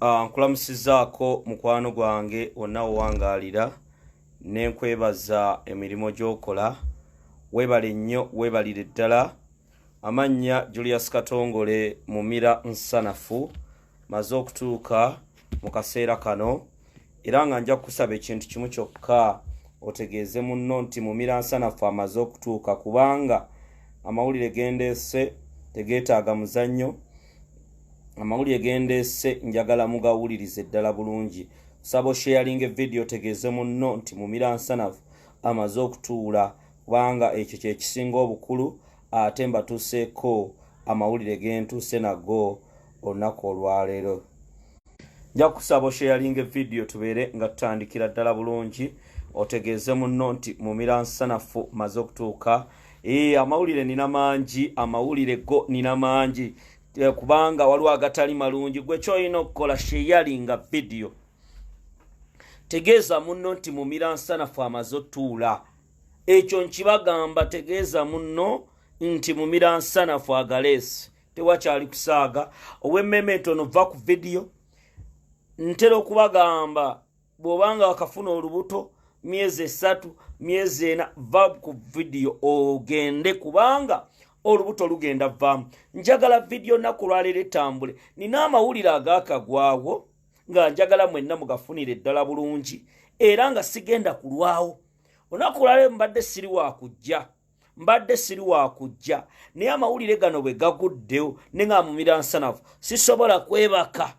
Nkulamusizaako mukwano gwange wonna owangalira nenkwebaza emirimu gy'okola webale nnyo webalire ddala. Amannya Julius Katongole mumira nsanafu maze okutuuka mu kaseera kano era nga nja kusaba ekintu kimu kyokka otegeeze munno nti mumira nsanafu amaze okutuuka kubanga amawulire gendeese tegeetaaga muzannyo. Amawulire gendeese njagala mugawulirize ddala bulungi. Sabo sharing video tegeeze munno nti mumira nsanafu amaze okutuula kubanga ekyo kye kisinga obukulu ate mbatuuseeko amawulire gentuuse nago olunaku olwaleero. Nja kusaba sharing video tubeere nga tutandikira ddala bulungi otegeeze munno nti mumira nsanafu maze okutuuka. Amawulire nina mangi, amawulire go nina mangi kubanga waliwo agatali malungi. Gwe kyolina okukola sharing video tegeeza munno nti mumira nsanafu amaze okutuula. Ekyo nkibagamba tegeeza munno nti mumira nsanafu agaleesi tewakyali kusaaga. Ow'emmeme entono va ku video ntera okubagamba bw'obanga wakafuna olubuto myezi 3 myezi 4 va ku video ogende kubanga olubuto lugenda vaamu. Njagala video naku lwaleero etambule. Nina amawulire agakagwaawo nga njagala mwenna mugafunire ddala bulungi era nga sigenda kulwawo. Olunaku lwaleero mbadde siri wa kujja naye amawulire gano bwe gaguddewo ne nga mumira nsanafu sisobola kwebaka,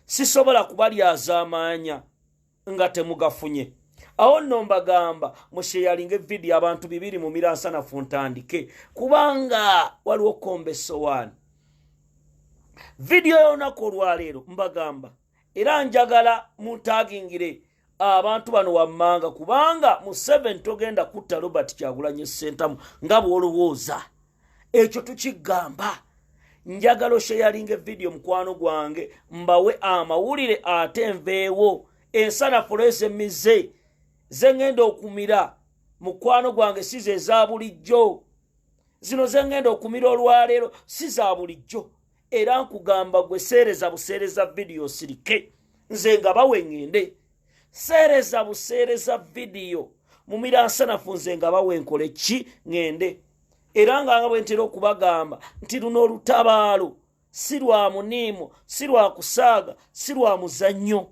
sisobola kubalyaza amaanya nga temugafunye. Awo nno mbagamba musharinge video abantu 200 mumira nsanafu ntandike kubanga waliwo kombe sowani. Video y'olunaku olwaleero mbagamba era njagala mutagingire abantu bano wammanga kubanga mu 7 togenda kutta Robert Kyagulanyi Ssentamu nga bw'olowooza. Ekyo tukigamba. Njagala osharinge video mukwano gwange mbawe amawulire ate nveewo ensanafu lwezemize zengenda okumira mukwano gwange size eza bulijjo. Zino zengenda okumira olwaleero si za bulijjo era nkugamba gwe seereza buseereza video sirike nze nga bawe ngende seereza buseereza video mumira nsanafu nze nga bawe nkole ki ngende. Era nga bwe ntera okubagamba nti luno olutabaalo si lwa muniimo, si lwa kusaaga, si lwa muzannyo.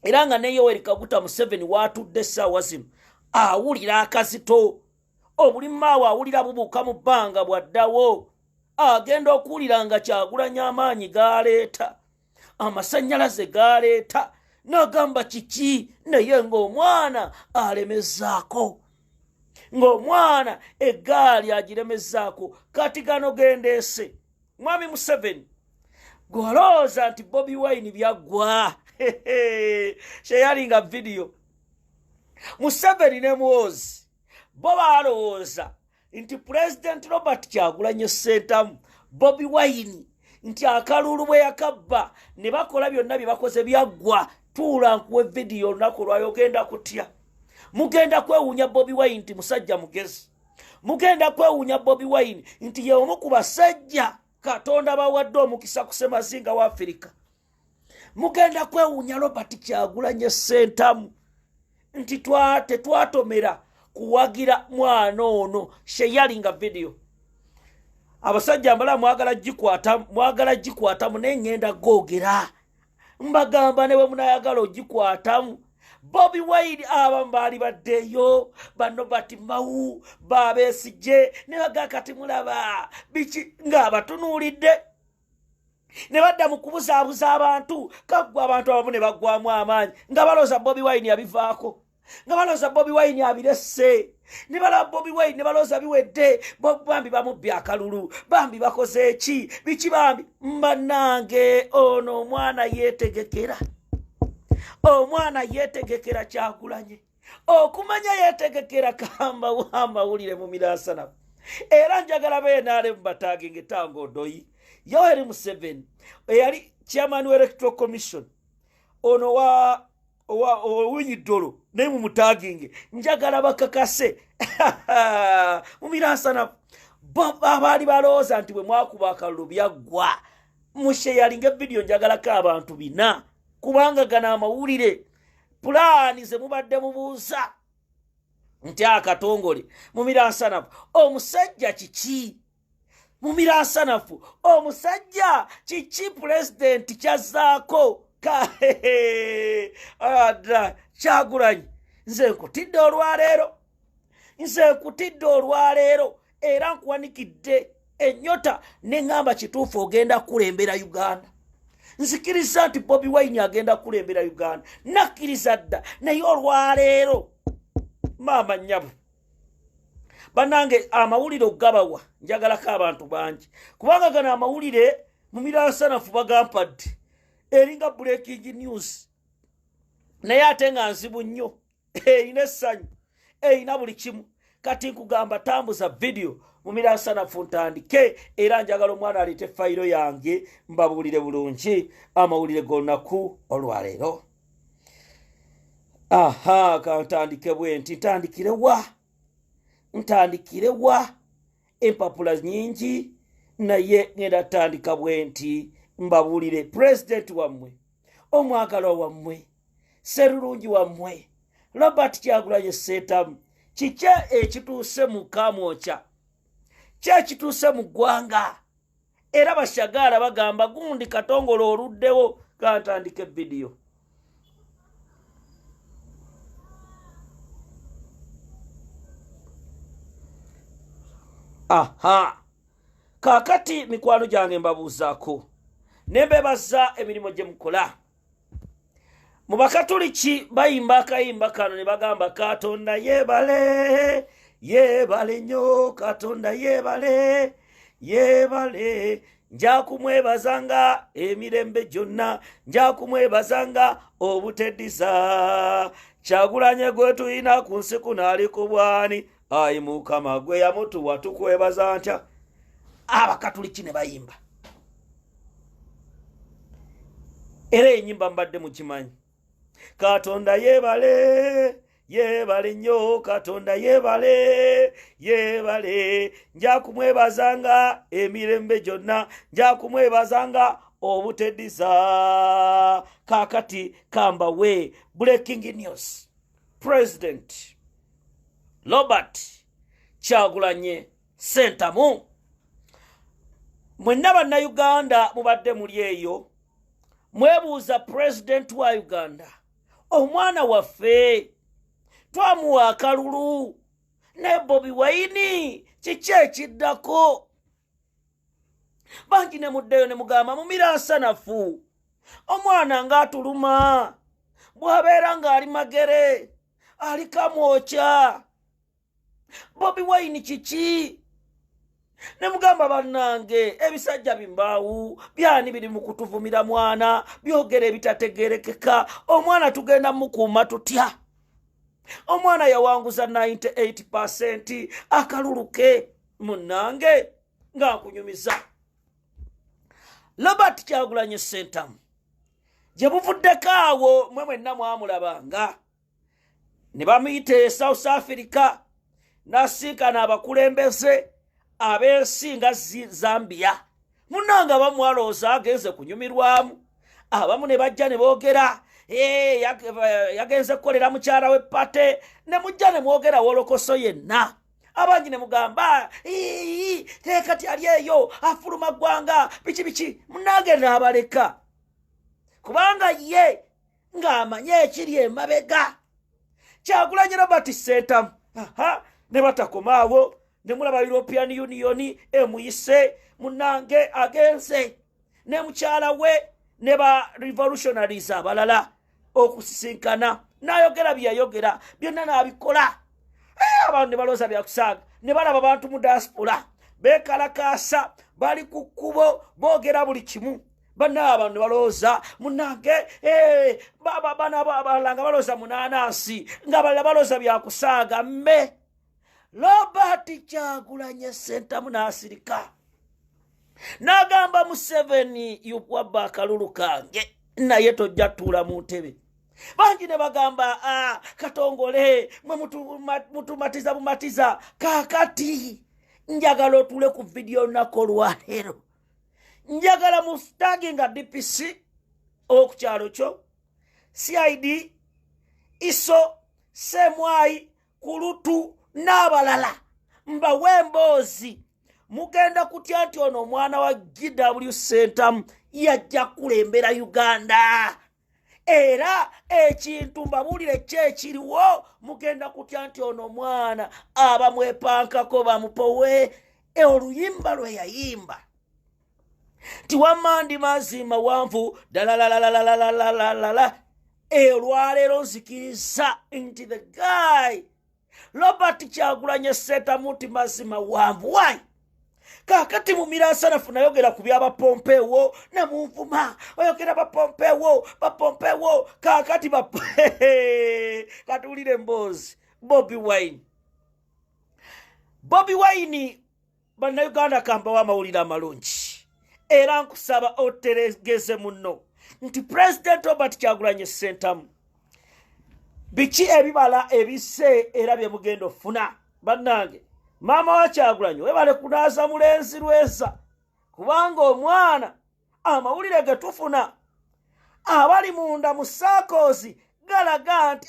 Era nga ne Yoweri Kaguta Museveni watudde essaawa zino awulira akazito. Obulimaawo awulira bubuuka mu bbanga bwaddawo. Agenda okuwulira nga Kyagulanyi amaanyi galeeta, amasannyalaze galeeta, n'agamba kiki naye ng'omwana alemezaako. Ng'omwana eggaali agiremezaako kati gano gendeese. Mwami Museveni gwalowooza nti Bobi Wine byaggwa. Sharinga video Museveni ne Muhoozi bo balowooza nti President Robert Kyagulanyi Ssentamu Bobi Wine nti akalulu bwe yakabba ne bakola byonna bye bakoze byaggwa. Tuula nkuwe video olunaku lwayo ogenda kutya. Mugenda kwewuunya Bobi Wine nti musajja mugezi. Mugenda kwewuunya Bobi Wine nti ye omu ku basajja Katonda bawadde omukisa ku Ssemazinga wa Afrika. Mugenda kwewuunya Robert Kyagulanyi Ssentamu nti tetwatomera kuwagira mwana ono. Sharinga video abasajja mbala mwagala gikwatamu n'engenda googera. Mbagamba ne bwe munayagala ogikwatamu. Bobi Wine abamu baali baddeyo bano bati mawu babeesije ne bagakati mulaba biki ng'abatunuulidde ne badda mu kubuzaabuza abantu kaggwa abantu abamu ne baggwamu amaanyi nga balooza Bobi Wine yabivaako, nga balooza Bobi Wine abiresse, ne balaba Bobi Wine ne balooza biwedde. Bambi bamubbye akalulu, bambi bakoze eki biki bambi. Mbannange ono omwana yeetegekera. Omwana yeetegekera Kyagulanyi. Okumanya yeetegekera kamba wamawulire mumira nsanafu. Era njagala beenaale mubataginge Tango Ndoyi, Yoweri Museveni eyali chairman wa Electoral Commission ono Owinyiddolo naye mumutaginge njagala bakakase mumira nsanafu. Abaali balowooza nti bwe mwakuba akalulu byaggwa musheyalinga video njagalako abantu bina kubanga gana amawulire pulaani ze mubadde mubuuza nti akatongole mumiransanafu omusajja kiki mumiransanafu omusajja kiki president kyazaako ada Kyagulanyi nze nkutidde olwaleero era nkuwanikidde ennyota neŋŋamba kituufu ogenda kulembera Uganda. Nzikiriza nti Bobi Wine agenda kulembera Uganda. Nakkiriza dda naye olwaleero maama nnyabo bannange amawulire ogabawa njagalako abantu bangi kubanga gano amawulire mumiransanafu bagampadde eringa breaking news naye ate nga nzibu nnyo erina essanyu erina buli kimu. Kati nkugamba tambuza video mumiransanafu ntandike era njagala omwana alete fayiro yange mbabuulire bulungi amawulire g'olunaku olwaleero. Aha, kantandike bwe nti ntandikire wa empapula nyingi naye ngenda tandika bwe nti mbabuulire president wammwe omwagalwa wammwe sserulungi wammwe Robert Kyagulanyi Ssentamu kiki ekituuse mu Kamwokya kyekituuse mu ggwanga era bashagaala bagamba gundi katongole oluddewo. Kantandike video. Aha, kakati mikwano gyange mbabuuzaako nembebaza emirimu gye mukola. Mu Bakatuliki bayimba akayimba kano ne bagamba Katonda yeebale nnyo, Katonda yeebale nja kumwebazanga emirembe gyonna, nja kumwebazanga obuteddiza. Kyagulanyi gwe tulina ku nsi kuno ali ku bwani, ayi Mukama gwe yamutuwa tukwebaza ntya. Abakatuliki ne bayimba era enyimba mbadde mukimanyi. Katonda yeebale nnyo, Katonda yeebale nja kumwebazanga emirembe gyonna, nja kumwebazanga obuteddiza. Kakati kambawe breaking news. President Robert Kyagulanyi Ssentamu, mwenna bannayuganda mubadde muli eyo mwebuuza president wa Uganda omwana waffe twamuwa akalulu ne Bobi Wine kiki ekiddako. Bangi ne muddeyo ne mugamba mumiransanafu omwana ng'atuluma bw'abeera ng'ali magere ali Kamwokya. Bobi Wine kiki? Ne mugamba bannange ebisajja bimbaawu byani biri mu kutuvumira mwana byogera ebitategerekeka. Omwana tugenda mukuuma tutya? Omwana yawanguza 98% akalulu ke munnange nga nkunyumiza. Robert Kyagulanyi Ssentamu gye buvuddeko awo mwe mwenna mwamulabanga ne bamuyita South Africa n'asinkana abakulembeze ab'ensi nga Zambia. Munnanga bamwalooza agenze kunyumirwamu, abamu ne bajja ne boogera yagenze kukolera mukyala we Pate, ne mujja ne mwogera wolokoso yenna. Abangi ne mugamba kati ali eyo afuluma ggwanga biki. Munnange n'abaleka kubanga ye ng'amanye ekiri emabega. Kyagulanyi Robert Ssentamu ne batakomaawo ne mulaba European Union emuyise munnange agenze ne mukyala we ne ba revolutionaries abalala okusisinkana n'ayogera byeyayogera byonna n'abikola. Abantu ne balooza byakusaaga ne balaba abantu mu diaspora beekalakaasa bali ku kkubo boogera buli kimu. Banna abantu ne balooza munnange abalala nga balooza munaanansi ng'abalala balooza byakusaaga mme. Robert Kyagulanyi Ssentamu n'asirika n'agamba Museveni yukwabba akalulu kange naye tojja tuula mu ntebe. Bangi ne bagamba katongole mwe mutumatiza bumatiza. Kakati njagala otule ku video olunaku olwaleero njagala mustagi nga DPC okukyalo kyo CID iso semwai kulutu n'abalala mbawe emboozi mugenda kutya nti ono omwana wa GW Center yajja kulembera Uganda era ekintu mbabuulire kyekiriwo mugenda kutya nti ono omwana abamwepankako bamupowe oluyimba lwe yayimba tiwamandi mazima wanvu dalalalalalalalala olwaleero nzikiriza nti the guy Robert Kyagulanyi Ssentamu mazima wanvu why kakati mu Miransanafu nayogera ku by'abapompeewo namunvuma oyogera bapompeewo kakati katulire mboozi Bobi Wine bannayuganda kambawo amawulire amalungi era nkusaba oteregeze muno nti President Robert Kyagulanyi Ssentamu biki ebibala ebise era bye mugenda ofuna bannange Mama wa Kyagulanyi webale kunaaza mulenzi lweza kubanga omwana amawulire ge tufuna abali munda mu sakozi galaga nti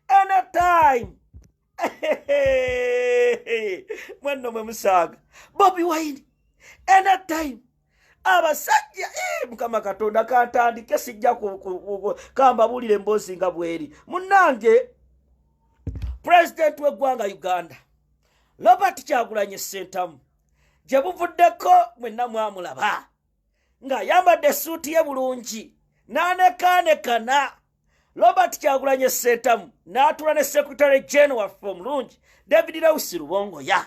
anytime mwenno mwe musaaga Bobi Wine anytime abasajja mukama Katonda kantandike sijja kambabulire emboozi nga bweri munnange President w'eggwanga Uganda Robert Kyagulanyi Ssentamu gye buvuddeko mwenna mwamulaba ng'ayambadde suuti ye bulungi n'anekaanekana Robert Kyagulanyi Ssentamu n'atuula ne Secretary General waffe omulungi David Lewis Rubongoya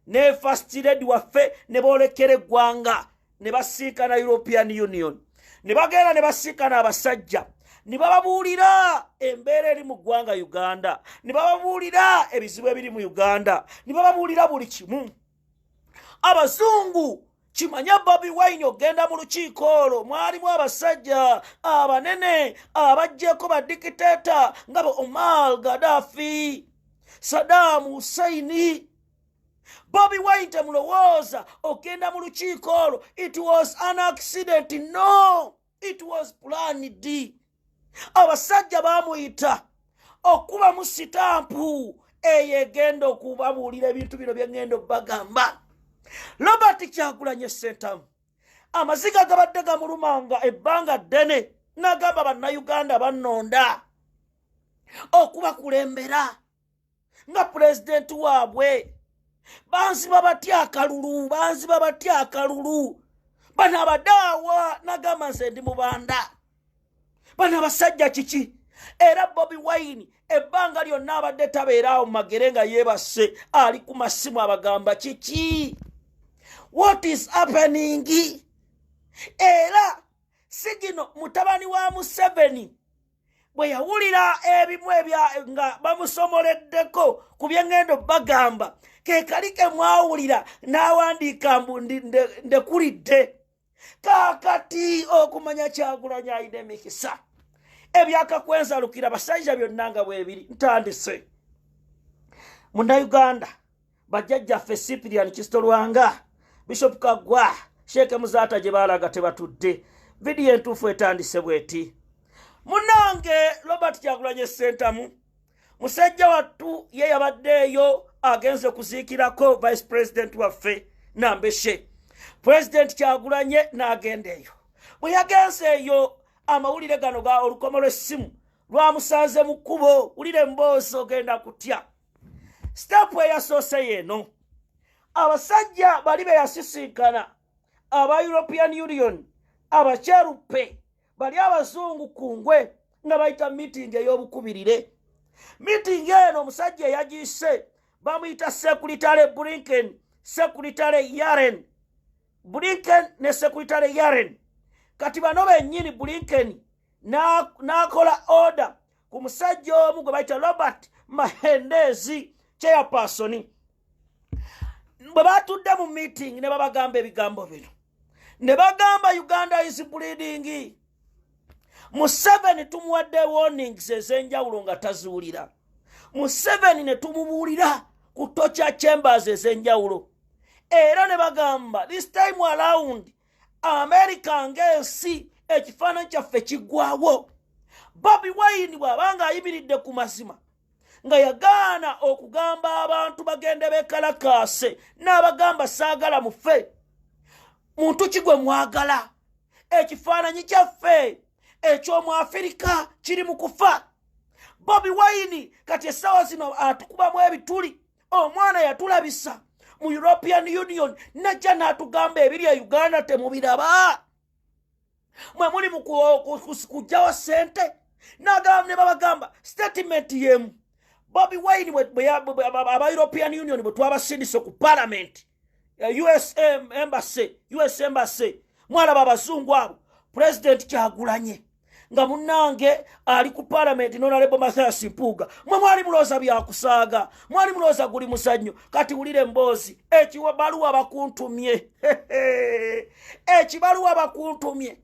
ne First Lady waffe ne boolekera eggwanga ne basinkana European Union ne bagenda ne basinkana abasajja ne bababuulira embeera eri mu ggwanga Uganda ne bababuulira ebizibu ebiri mu Uganda ne bababuulira buli kimu abazungu kimanya Bobi Wine ogenda mu lukiiko olwo mwalimu abasajja abanene abajjeko badikiteeta nga Omar Gaddafi Saddam Hussein Bobi Wine temulowooza ogenda mu lukiiko olwo it was an accident no it was planned abasajja bamuyita okuba mu sitampu eyegenda okubabuulira ebintu bino byengendo bagamba Robert Kyagulanyi Ssentamu amaziga gabadde gamulumanga ebbanga ddene n'agamba bannayuganda bannonda okuba kulembera nga pulezidenti waabwe banziba batya akalulu bano abadaawa n'agamba nze ndi mubanda bano abasajja kiki era Bobi Wine ebbanga lyonna abadde tabeeraawo mu magere nga yeebase ali ku masimu abagamba kiki what is happening era sigino mutabani wa Museveni bwe yawulira ebimu nga bamusomoleddeko ku byengendo bagamba ke kali ke mwawulira n'awandiika mbu ndekulidde kakati okumanya Kyagulanyi ayina emikisa ebyakakwenzalukira basajja byonna nga bwebiri ntandise Munnayuganda bajjajjaffe Cyprian Kisitolwanga Bishop Kagwa Sheikh Muzaata gye baalaga tebatudde vidiyo entuufu etandise bweti munnange Robert Kyagulanyi Ssentamu musajja wattu ye yabaddeeyo agenze kuziikirako Vice President waffe Nambeshe President Kyagulanyi n'agendeeyo bwe yagenzeeyo amawulire gano ga olukomo lw'essimu lwamusanze mu kkubo wulire emboozi ogenda kutya step eyasoose yeeno abasajja bali be yasisinkana aba European Union abakyeruppe bali abazungu kungwe nga bayita meeting ey'obukubirire meeting eno omusajja eyagiise bamuyita Secretary Blinken ne Secretary Yaren kati bano bennyini Blinken n'akola order ku musajja omu gwe bayita Robert Mahendezi chairperson bwe batudde mu meeting ne babagamba ebigambo bino ne bagamba Uganda is bleeding Museveni tumuwadde warnings ez'enjawulo nga tazuulira Museveni ne tumubuulira ku torture chambers ez'enjawulo era ne bagamba this time around America ng'ensi ekifaananyi kyaffe kiggwaawo. Bobi Wine bw'abanga ayimiridde ku mazima nga yagaana okugamba abantu bagende beekalakaase n'abagamba saagala mufe, muntu ki gwe mwagala? Ekifaananyi kyaffe eky'Omwafirika kiri mu kufa. Bobi Wine kati essaawa zino atukubamu ebituli. Omwana yatulabisa mu European Union najja n'atugamba ebiri e Uganda temubiraba, mwe muli mu kujjawo ssente. N'agamba ne babagamba statement yemu Bobi Wine aba European Union bwe twabasindise ku Parliament, US Embassy, mwalaba abazungu abo, President Kyagulanyi nga munnange ali ku Parliament n'Honorable Mathias Mpuuga. Mwe mwali mulooza byakusaaga, mwali mulooza guli musannyo. Kati wulire emboozi, ekibaluwa bakuntumye. Ekibaluwa bakuntumye.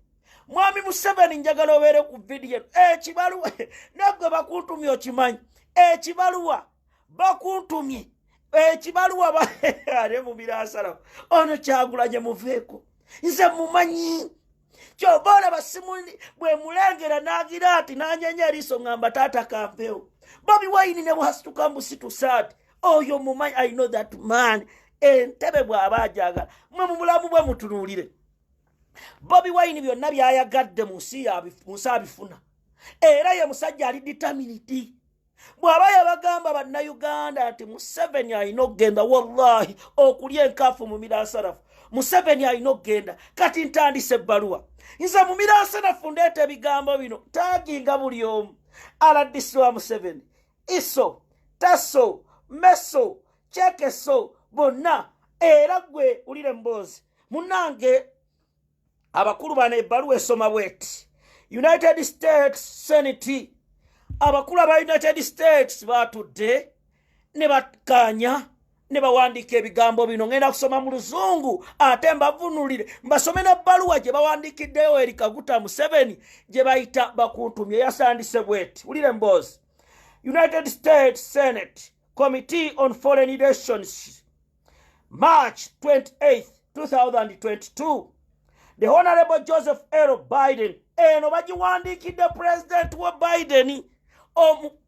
Mwami Museveni njagala obeere ku video. Ekibaluwa nagwe bakuntumye okimanyi. Ekibaluwa bakuntumye. Ekibaluwa ale mu birasala. Ono Kyagulanyi muveeko. Nze mumanyi. Kyobora basimuni bwe mulengera nagira ati nanyenya eriso ngamba tata kampeo. Bobi Wine ne wasituka mbusitu sat. Oyo mumanyi, I know that man. Entebe bw'abajaga. Mwe mu bulamu bwe mutunuulire. Bobi Wine byonna byayagadde mu nsi abifuna. Era ye musajja ali determined. Bw'aba yabagamba bannayuganda ati Museveni alina okugenda wallahi okulya enkafu mu mirasarafu. Museveni alina okugenda. Kati ntandise ebbaluwa. Nze mu mirasarafu ndeeta ebigambo bino taaginga buli omu. Aladisi wa Museveni, Iso, Taso, Meso, Chekeso, bonna. Era gwe ulire mboozi. Munnange abakulu bano ebbaluwa esoma bweti. United States Senate. Abakulu aba United States batudde ne bakkaanya ne bawandiika ebigambo bino. Ngenda kusoma mu Luzungu ate mbavunulire mbasome n'ebbaluwa gye bawandiikiddeyo eri Kaguta Museveni gye bayita bakuntumye. Yasandise bweti. Wulire mboozi. United States Senate Committee on Foreign Relations, March 28, 2022. The Honorable Joseph L. Biden. Eno bagiwandiikidde President wa Biden.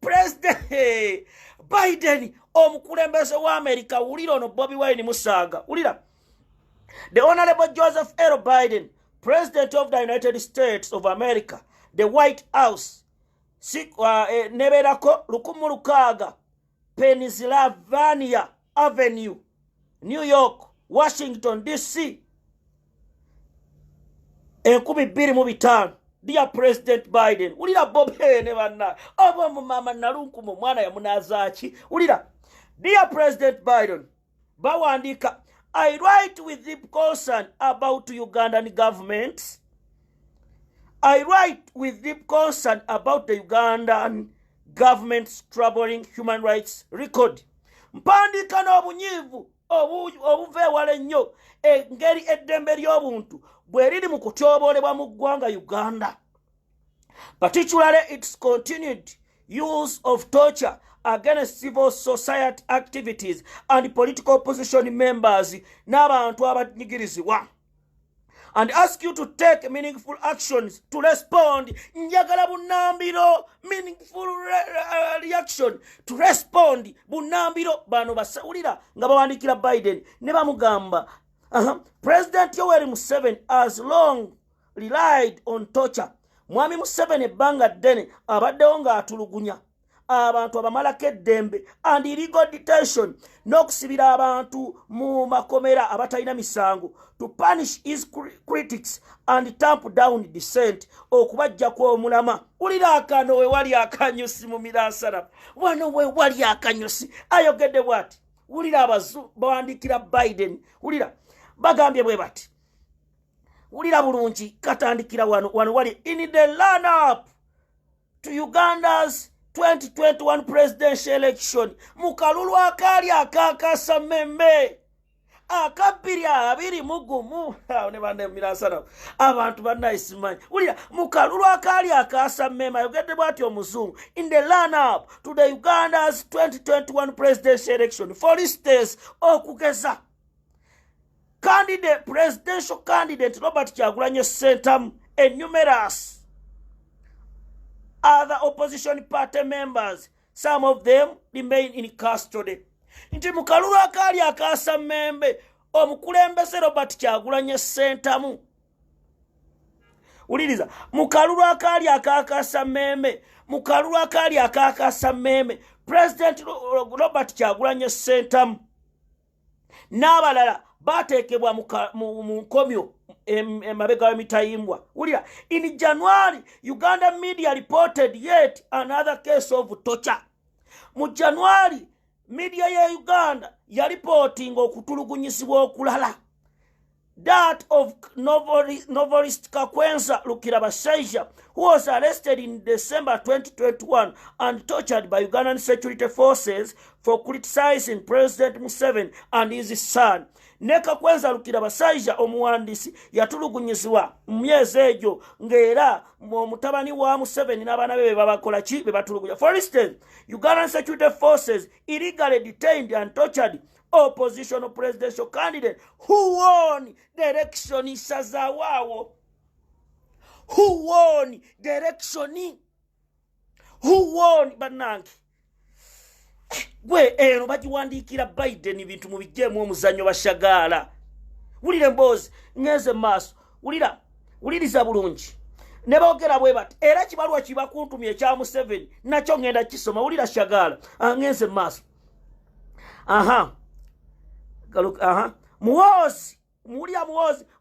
President Biden omukulembeze wa America. Wulira ono Bobi Wine musaaga. Wulira. The Honorable Joseph L. Biden, President of the United States of America, the White House, neberako 16 Pennsylvania Avenue, New York, Washington DC, 2025. Dear President Biden, ulira Bobi ne banna obo mama nalunku mu mwana ya munazachi. Ulira. Dear President Biden, bawandika, I write with deep concern about Ugandan government. I write with deep concern about the Ugandan government's troubling human rights record. Mpandika n'obunyiivu obuveewala ennyo engeri eddembe ly'obuntu bwe riri mu kutyobolebwa mu ggwanga Uganda, particularly its continued use of torture against civil society activities and political opposition members n'abantu abanyigirizibwa, and ask you to take meaningful actions to respond. Njagala bunambiro, meaningful reaction to respond. Bunambiro bano basawulira nga bawandikira Biden ne bamugamba President Yoweri Museveni has long relied on torture. Mwami Museveni ebbanga ddene abaddewo ng'atulugunya abantu abamalako eddembe and illegal detention n'okusibira abantu mu makomera abatalina misango, to punish his critics and tamp down dissent, okubajja kw'omulama. Ulira akano we wali akanyusi mu mirasara. Wano we wali akanyusi ayogedde bwati. Ulira abazu bawandikira Biden. Ulira bagambye bwe bati. Ulira bulungi katandikira wano wali in the run up to Uganda's 2021 presidential election. Mukalulu akali akakasa mmemme akabiri abiri mugumu ne bande mirasana abantu banaisimanya. Ulira mukalulu akali akasa mmemme ayogedde bwati omuzungu in the run up to the Uganda's 2021 presidential election. For instance, okugeza presidential candidate Robert Kyagulanyi Ssentamu and numerous other opposition party members, some of them remain in custody. Nti mukalulu akali akasa membe omukulembeze Robert Kyagulanyi Ssentamu. Uliriza, mukalulu akali akakasa membe, mukalulu akali akakasa membe, President Robert Kyagulanyi Ssentamu n'abalala batekebwa mu nkomyo emabega w'emitayimbwa. Ulira, in January, Uganda media reported yet another case of torture. Mu January, media ya Uganda ya reporting okutulugunyisibwa okulala. That of novelist Kakwensa Lukirabashaija, who was arrested in December 2021 and tortured by Ugandan security forces for criticizing President Museveni and his son. Ne Kakwensa Lukirabashaija omuwandisi yatulugunyizibwa myezi egyo ng'era mutabani wa Museveni n'abaana be babakola ki be batulugunya. For instance, Ugandan security forces illegally detained and tortured opposition presidential candidate who won the election in Sazawawo. Who won the election? Who won Bananki? Gwe eno bagiwandiikira Biden bintu mu bijjemu omuzannyo bashagaala. Wulire mbozi ngeze maaso. Wuliriza bulungi. Ne boogera bwe bati era kibalwa kibakuntumye ekya Museveni nakyo ngenda kisoma. Wulira shagaala. Ngeze maaso.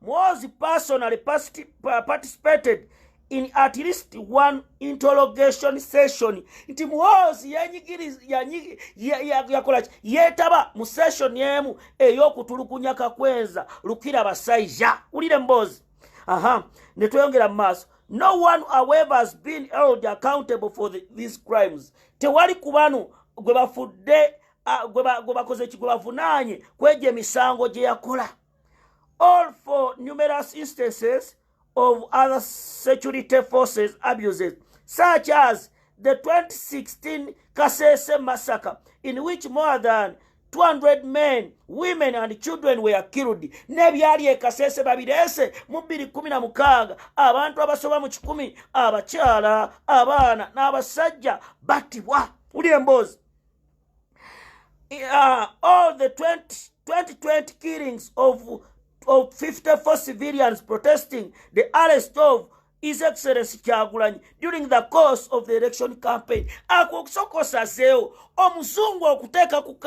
Muhoozi personally participated in at least one interrogation session. Nti Muhoozi yakola yetaba mu session yemu ey'okutulugunya Kakwensa Lukirabashaija. Ulire mbozi. Ne tweyongera mu maaso. No one however has been held accountable for these crimes. Tewali kubano gwe bafudde gwe bakoze ki gwe bavunaanye kwegye emisango gye yakola. All for numerous instances of other security forces abuses, such as the 2016 Kasese massacre, in which more than 200 men, women and children were killed. Nebyali e Kasese babirese mu 2016 abantu abasoba mu 10 abakyala abaana n'abasajja battibwa. Ulire mbozi. All the 2020 killings of 54 civilians protesting the arrest of His Excellency Kyagulanyi during the course of the election campaign. Akusokosa zeo omuzungu okuteeka ku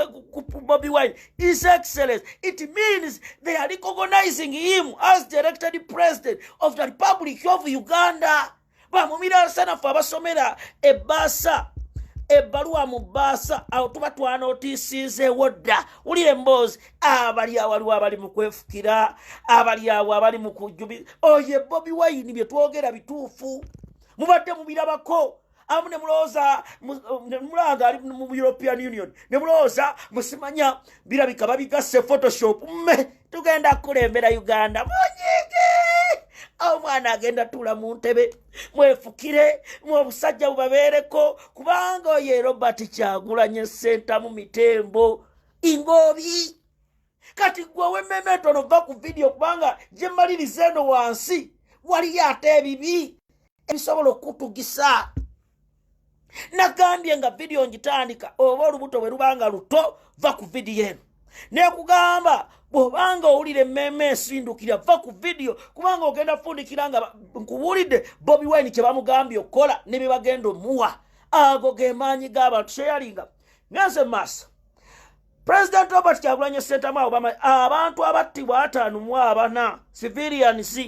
Bobi Wine His Excellency. It means they are recognizing him as the elected president of the Republic of Uganda. Bamumira sana fa basomera ebasa ebbaluwa mu bbaasa awo tuba twanootiisiizeewo dda. Ulire mboozi abali awo waliwo abali mu kwefukira, abali awo abali mu kujjubi. Oye Bobi Wine bye twogera bituufu. Mubadde mubirabako. Amu ne mulowooza mulanga ali mu European Union. Ne mulowooza musimanya birabika babigasse Photoshop. Tugenda kulembera Uganda. Munyige! Omwana agenda tula mu ntebe. Mwefukire, mwobusajja bubabeereko. Kubanga oye Robert Kyagulanyi Ssentamu mitembo. Ingobi. Kati gwe wemmeme tono va ku video kubanga gye mmaliriza eno wansi. Waliyo ate ebibi ebisobola okutugisa. Nagambye nga video ngitandika oba olubuto bwe lubanga luto va ku video eno. Nekugamba bw'obanga owulira emmeme esindukira va ku video kubanga ogenda fundikira nga nkubuulidde Bobi Wine kye bamugambye okukola ne bye bagenda omuwa. Ago ge maanyi g'abantu sharinga. Ngenze maaso. President Robert Kyagulanyi Ssentamu abantu abattibwa 54 civilians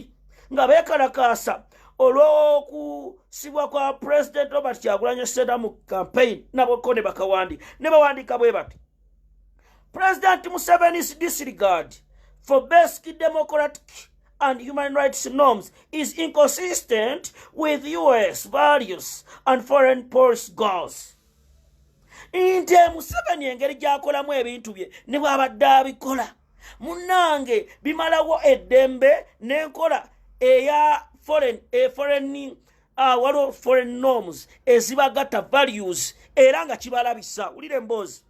nga beekalakaasa olw'okusibwa kwa President Robert Kyagulanyi Ssentamu campaign nabo ne bakawandi ne bawandika bwe bati. President Museveni's disregard for basic democratic and human rights norms is inconsistent with US values and foreign policy goals. Nte Museveni engeri gy'akolamu ebintu bye ne bw'abadde abikola munnange bimalawo eddembe n'enkola eya foreign norms ezibagata values era nga kibalabisa. Ulire mboozi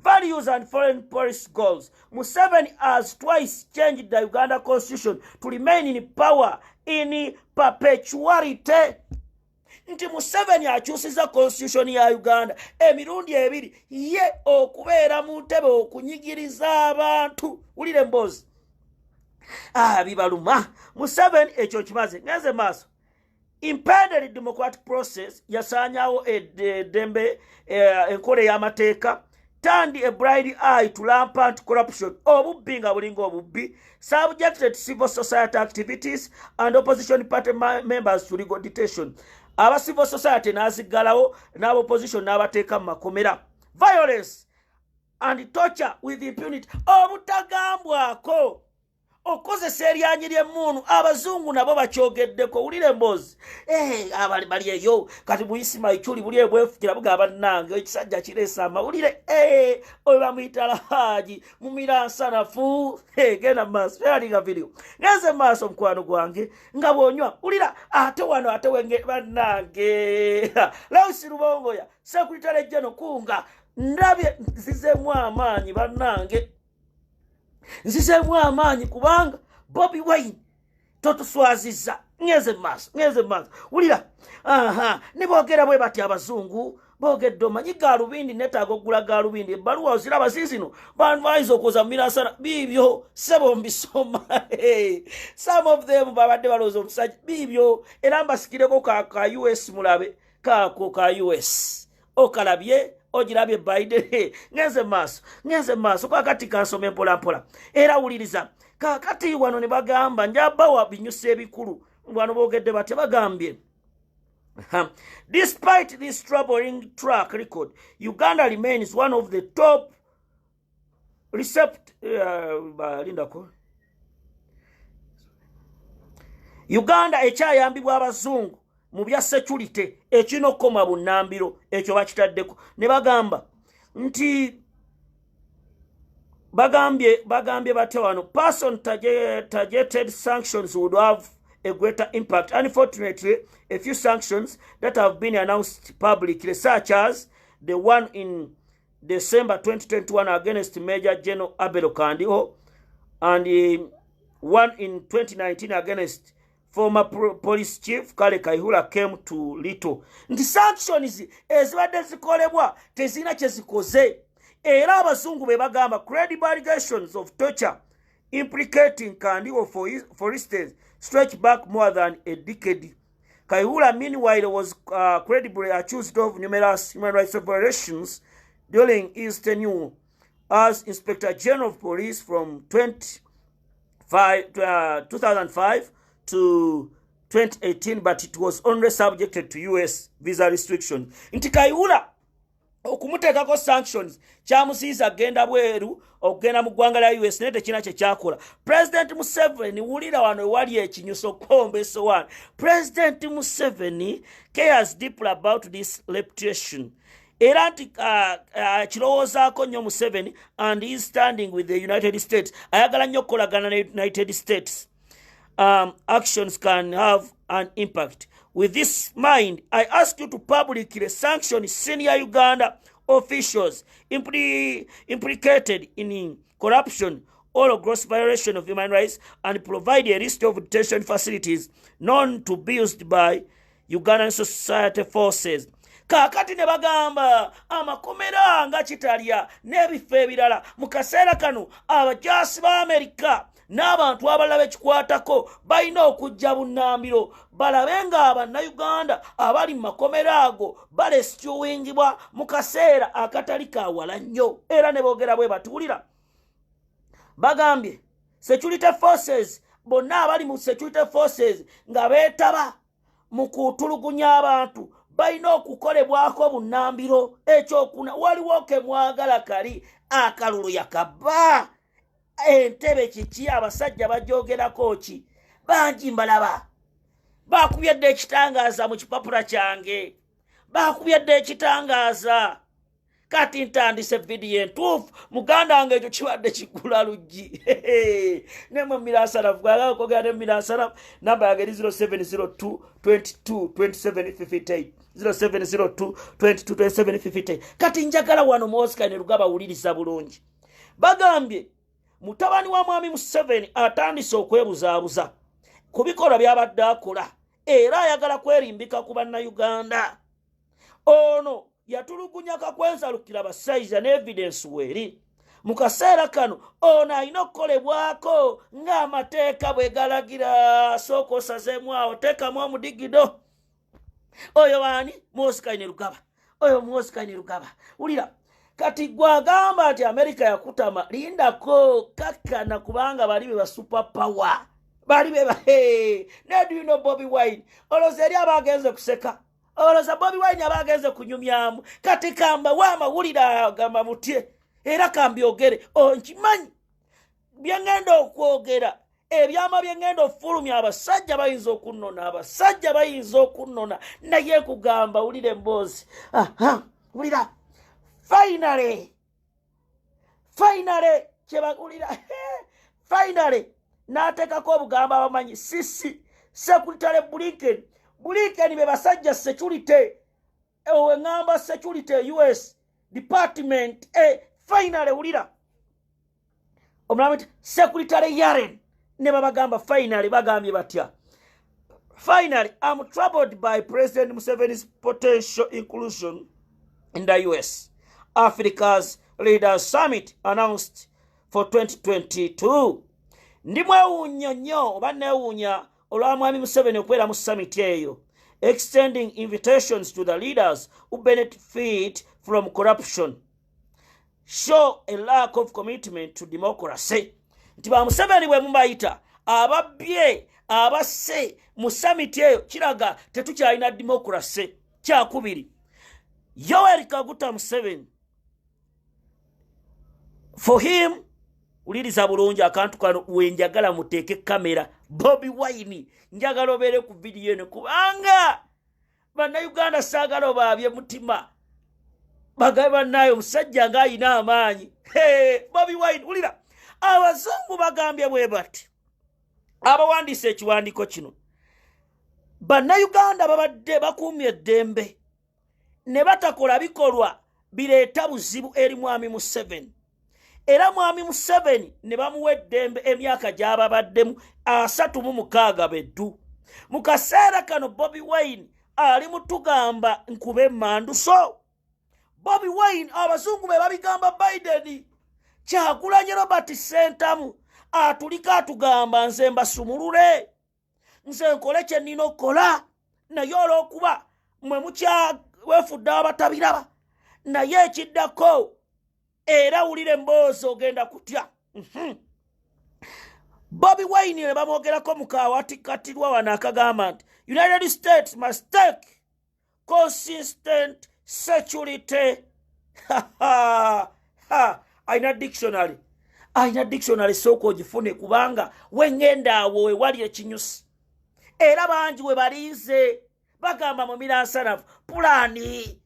values and foreign policy goals. Museveni has twice changed the Uganda constitution to remain in power in perpetuity. Nti Museveni akyusiza constitution ya Uganda emirundi ebiri ye okubeera mu ntebe okunyigiriza abantu. Ulire mbozi. Bibaluma. Museveni ekyo kimaze. Ngenze maaso. Impeded democratic process yasanyawo dembe enkole y'amateeka, turned a blind eye to rampant corruption, obubbi nga bulinga obubbi, subjected civil society activities and opposition party members to legal detention. Aba civil society n'aziggalawo n'aba opposition n'abateeka mu makomera. Violence and torture with impunity. Obutagambwako okozesa eryanyi ly'emmuunu abazungu nabo bakyogeddeko. Ulire mbozi. Abali bali eyo kati muyisima ikyuli buli ebwefukira bugaba nange ekisajja kireesa amawulire. Oyo bamuyita Alhaji Mumiransanafu. Genda maaso yalinga video. Ngenze maaso mukwano gwange nga bwonywa. Ulira ate wano ate wenge bannange. Lausi Rubongoya Secretary General Kunga ndabye nzizemu amaanyi bannange. Nzizemu amaanyi kubanga Bobi Wine totuswaziza. Ngeze maaso. Ulira. Ne boogera bwe bati abazungu boogedde omanyi gaalubindi netaaga okugula gaalubindi. Ebbaluwa oziraba ziizino bantu bayinza okuza mu Miransana biibyo sebo mbisoma. Some of them babadde balowooza omusajja biibyo era mbasikireko ka US mulabe kaako ka US okalabye ogirabye Biden. Ngenze maaso kakati kansome mpola. Era wuliriza kakati wano ne bagamba njabawa binyusa ebikulu wano boogedde bate bagambye. Despite this troubling track record, Uganda remains one of the top Uganda ekyayambibwa abazungu mu bya security ekino koma bunnambiro ekyo bakitaddeko. Ne bagamba nti bagambye bate wano person targeted sanctions would have a greater impact. Unfortunately, a few sanctions that have been announced publicly, such as the one in December 2021 against Major General Abel Kandiho and one in 2019 against former police chief Kale Kaihura, came too little. Nti sanctions ezibadde zikolebwa tezina kye zikoze. Era abazungu be bagamba credible allegations of torture implicating Kandiho, for instance, stretch back more than a decade. Kaihura, meanwhile, was credibly accused of numerous human rights violations during his tenure as Inspector General of Police from 2005 to 2018, but it was only subjected to US visa restrictions. Nti Kaihura okumuteekako sanctions kyamusiiza agenda bweru okugenda mu ggwanga lya US naye tekina kye kyakola. President Museveni, wulira wano ewali ekinyuso kombeso wano. President Museveni cares deeply about this reputation. Era nti kirowoozaako nnyo Museveni and he is standing with the United States. Ayagala nnyo okukolagana ne United States. Actions can have an impact. With this mind, I ask you to publicly sanction senior Uganda officials implicated in corruption or gross violation of human rights and provide a list of detention facilities known to be used by Ugandan society forces. Kakati ne bagamba amakomera nga kitalya n'ebifo ebirala mu kaseera kano abajaasi ba Amerika n'abantu abalala bekikwatako balina okujja bunnambiro balabe nga abannayuganda abali mu makomera ago balesituwingibwa mu kaseera akatali kawala nnyo. Era ne boogera bwe batuulira bagambye security forces, bonna abali mu security forces nga beetaba mu kutulugunya abantu balina okukolebwako bunnambiro. Ekyokuna waliwo ke mwagala kali akalulu yakabba. Entebe kiki abasajja bajoogerako ki bangi mbalaba bakubyedde ekitangaaza mu kipapula kyange, bakubyedde ekitangaaza kati ntandise video entuufu muganda wange ekyo kibadde kigula luggi nemwe mirasanafu kwagala ne mirasanafu namba yange 0702 22 2758 0702 22 2758 kati njagala wano Oscar ne Lugaba wuliriza bulungi bagambye mutabani wa mwami Museveni atandise okwebuzaabuza ku bikolwa by'abadde akola era ayagala kwerimbika ku bannayuganda ono yatulugunya kakwenzalukira basaiza ne evidence weri mu kaseera kano ono alina okukolebwako ng'amateeka bwe galagira sooka osazeemu awo teekamu omudigido oyo waani Oscar ne Lugaba oyo Oscar ne Lugaba wulira kati gwagamba nti Amerika yakutama lindako kakkana kubanga bali be ba super power bali be ne do you know Bobi Wine oloza eri abagenze kuseka oloza Bobi Wine abagenze kunyumyamu kati kamba wamawulira gamba mutye era kambyogere onkimanyi byengenda okwogera ebyama byengenda ofulumya abasajja bayinza okunnona naye kugamba wulire mboozi wulira finally n'ateekako obugamba abamanyi sisi Secretary Blinken be basajja security ngamba security US Department finally wulira omulamu Secretary Yaren ne babagamba finally bagambye batya finally I'm troubled by President Museveni's potential inclusion in the US Africa's Leaders Summit announced for 2022. Ndimwewuunya nnyo oba neewuunya olwa mwami Museveni okubeera mu summit eyo, extending invitations to the leaders who benefit from corruption. Show a lack of commitment to democracy. Nti ba Museveni bwe mubayita ababbye abasse mu summit eyo kiraga tetukyalina democracy. Kyakubiri, Yoweri Kaguta Museveni, for him, uliriza bulungi akantu kano wenjagala muteeke kamera Bobi Wine njagala obeere ku video eno kubanga bannayuganda saagala obaabye mutima bagabe bannayo omusajja ng'ayina amaanyi. Bobi Wine ulira abazungu bagambye bwe bati abawandiise ekiwandiiko kino bannayuganda babadde bakuumye eddembe ne batakola bikolwa bireeta buzibu eri mwami Museveni. Era mwami Museveni ne bamuwa eddembe emyaka gy'ababaddemu 36 beddu. Mu kaseera kano Bobi Wine ali mutugamba nkube emmanduso. Bobi Wine abazungu be babigamba Biden Kyagulanyi Robert Sentamu atulika atugamba nze mbasumulule nze nkole kye nnina okukola naye olw'okuba mwe weefudde abatabiraba naye ekiddako era wulire emboozi ogenda kutya. Bobi Wine ne bamwogerako mu kaawatikatirwa wano akagamba nti United States must take consistent security. Aina dictionary sooka ogifune kubanga wengenda awo wewali ekinyusi era bangi we balize bagamba mu miransanafu pulaani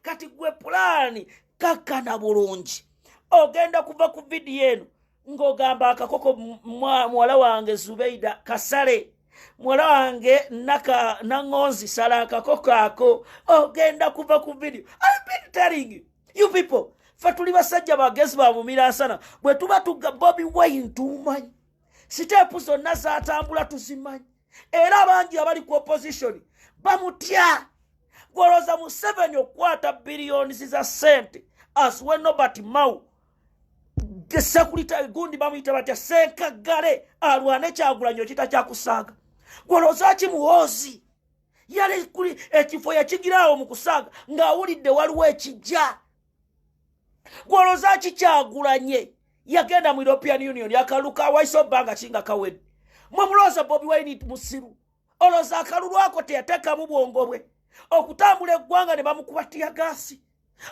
kati gwe pulaani kakkana bulungi ogenda kuva ku video eno ng'ogamba akakoko muwala wange Zubeida kasale muwala wange nangonzi sala akakoko ako ogenda kuva ku video. I've been telling you people fatuli basajja bagezi ba mumiransana bwe tuba tugga Bobi Wine tumanyi siteepu zonna zaatambula tuzimanyi era bangi abali ku opposition bamutya. Gwoloza Museveni okwata billions za sente as when Robert Mau Security gundi bamuyita batya Senkagale alwane Kyagulanyi okita kyakusaaga. Gwoloza kimuwozi yali kuli ekifo yakigirawo mu kusaaga ng'awulidde waliwo ekijja. Gwoloza Kyagulanyi yagenda mu European Union yakaluka waisobanga kinga kawedde. Mwe muloza Bobi Wine musiru oloza akalulu ako teyateekamu bwongo bwe okutambula eggwanga ne bamukubatira gaasi.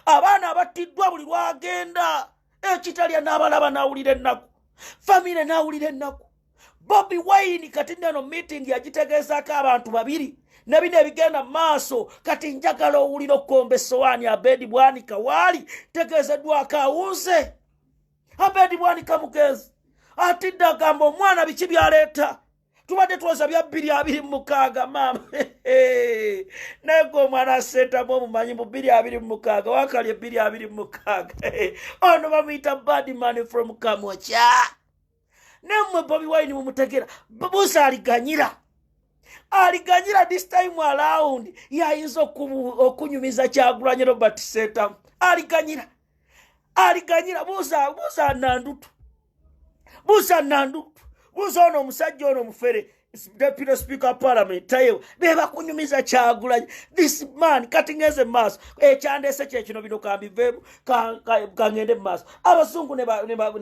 Abaana abattiddwa buli lwagenda ekitalya n'abalaba n'awulira ennaku famire n'awulira ennaku. Bobi Wine kati nno meeting yagitegeezako abantu babiri ne bino ebigenda maaso kati njagala owulira okkomba essowaani Abedi Bwanika waali tegeezeddwako awuze. Abedi Bwanika mugezi atidde agamba omwana biki byaleeta tubadde twoza bya 226 maama naye gwe omwana aseetamu omumanyi mu 226 wakali 226 ono bamuyita Badman from Kamwokya. Nemmwe Bobi Wine mumutegera buuza aliganyira this time around yayinza okunyumiza Kyagulanyi Robert Sentamu aliganyira buuza Nandutu buuza ono omusajja ono omufere Deputy Speaker of Parliament tayewa beba kunyumiza Kyagulanyi this man kati ngeze maaso ekyandeese kyekino bino kambiveemu kangende maaso abazungu ne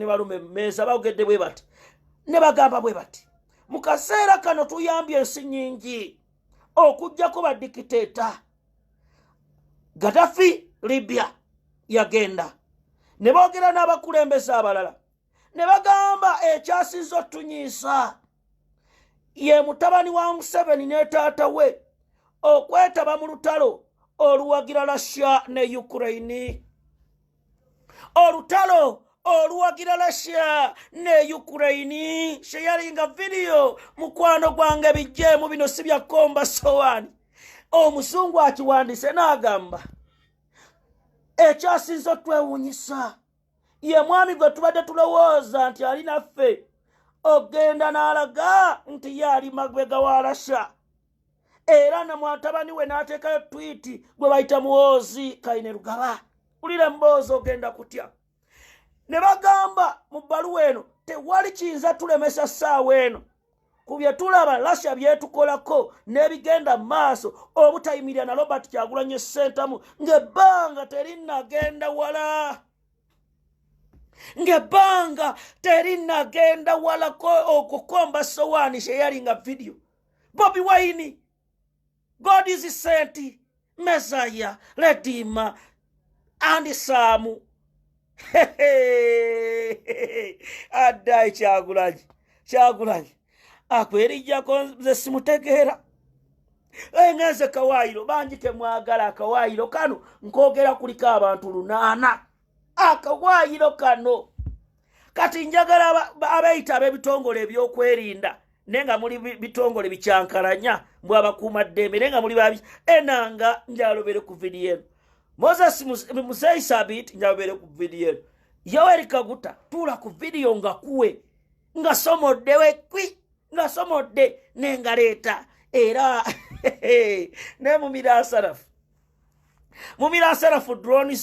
balume mmeeza bagedde bwe bati ne bagamba bwe bati mu kaseera kano tuyambye ensi nnyingi okujjako badikiteeta. Gaddafi Libya yagenda ne boogera n'abakulembeze abalala ne bagamba ekyasinze otunyiisa ye mutabani wa Museveni ne taata we okwetaba mu lutalo oluwagira Russia ne Ukraine. Olutalo oluwagira Russia ne Ukraine. Sharinga video mukwano gwange bijjeemu bino si bya komba sowaani. Omuzungu akiwandiise n'agamba ekyasinze otwewuunyisa ye mwami gwe tubadde tulowooza nti ali naffe ogenda n'alaga nti ye ali mabega wa Russia. Era na mwatabani we n'ateekayo twiti gwe bayita Muhoozi Kainerugaba. Ulira mboozi ogenda kutya. Ne bagamba mu bbaluwa eno tewali kiyinza tulemesa ssaawa eno ku bye tulaba Russia byetukolako n'ebigenda maaso obutayimirira na Robert Kyagulanyi Sentamu ng'ebbanga terinnagenda wala. Ngebanga terinagenda wala okukomba sowaani sheyalinga video. Bobi Wine, God is sent, Messiah, Redeemer, and Samu. Adai Kyagulanyi. Akwerijjako nze simutegeera. Engeze Kawaayiro bangi temwagala Akawaayiro kano nkogera kuliko abantu 8. Akawaayiro kano kati njagala abayita ab'ebitongole ebyokwerinda nenga muli bitongole bicyankalanya mbwe abakuuma ddembe nenga muli babi enanga njalobere ku video eno. Moses Musei Sabit njalobere ku video eno. Yoweri Kaguta tula ku video nga kuwe nga somodde wekwi nga somodde nenga leeta era ne mumirasarafu drone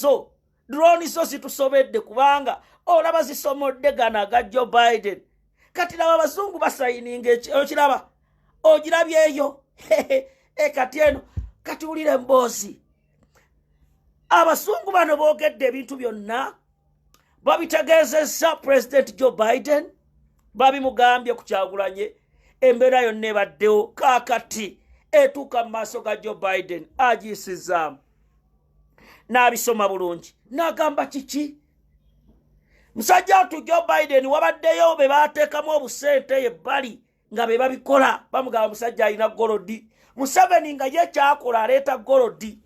zo zitusobedde kubanga olaba zisomodde gana ga Joe Biden. Kati laba abazungu basayininga okiraba ogirabyeyo kati eno kati ulire mboozi abazungu bano boogedde ebintu byonna babitegeezezza President Joe Biden babimugambye ku Kyagulanyi embeera yonna ebaddewo kaakati etuuka mu maaso ga Joe Biden agiisizaamu n'abisoma bulungi n'agamba kiki musajja atu Joe Biden wabaddeyo be baateekamu obusente ebbali nga be babikola bamugamba musajja alina golodi. Museveni nga ye kyakola aleeta golodi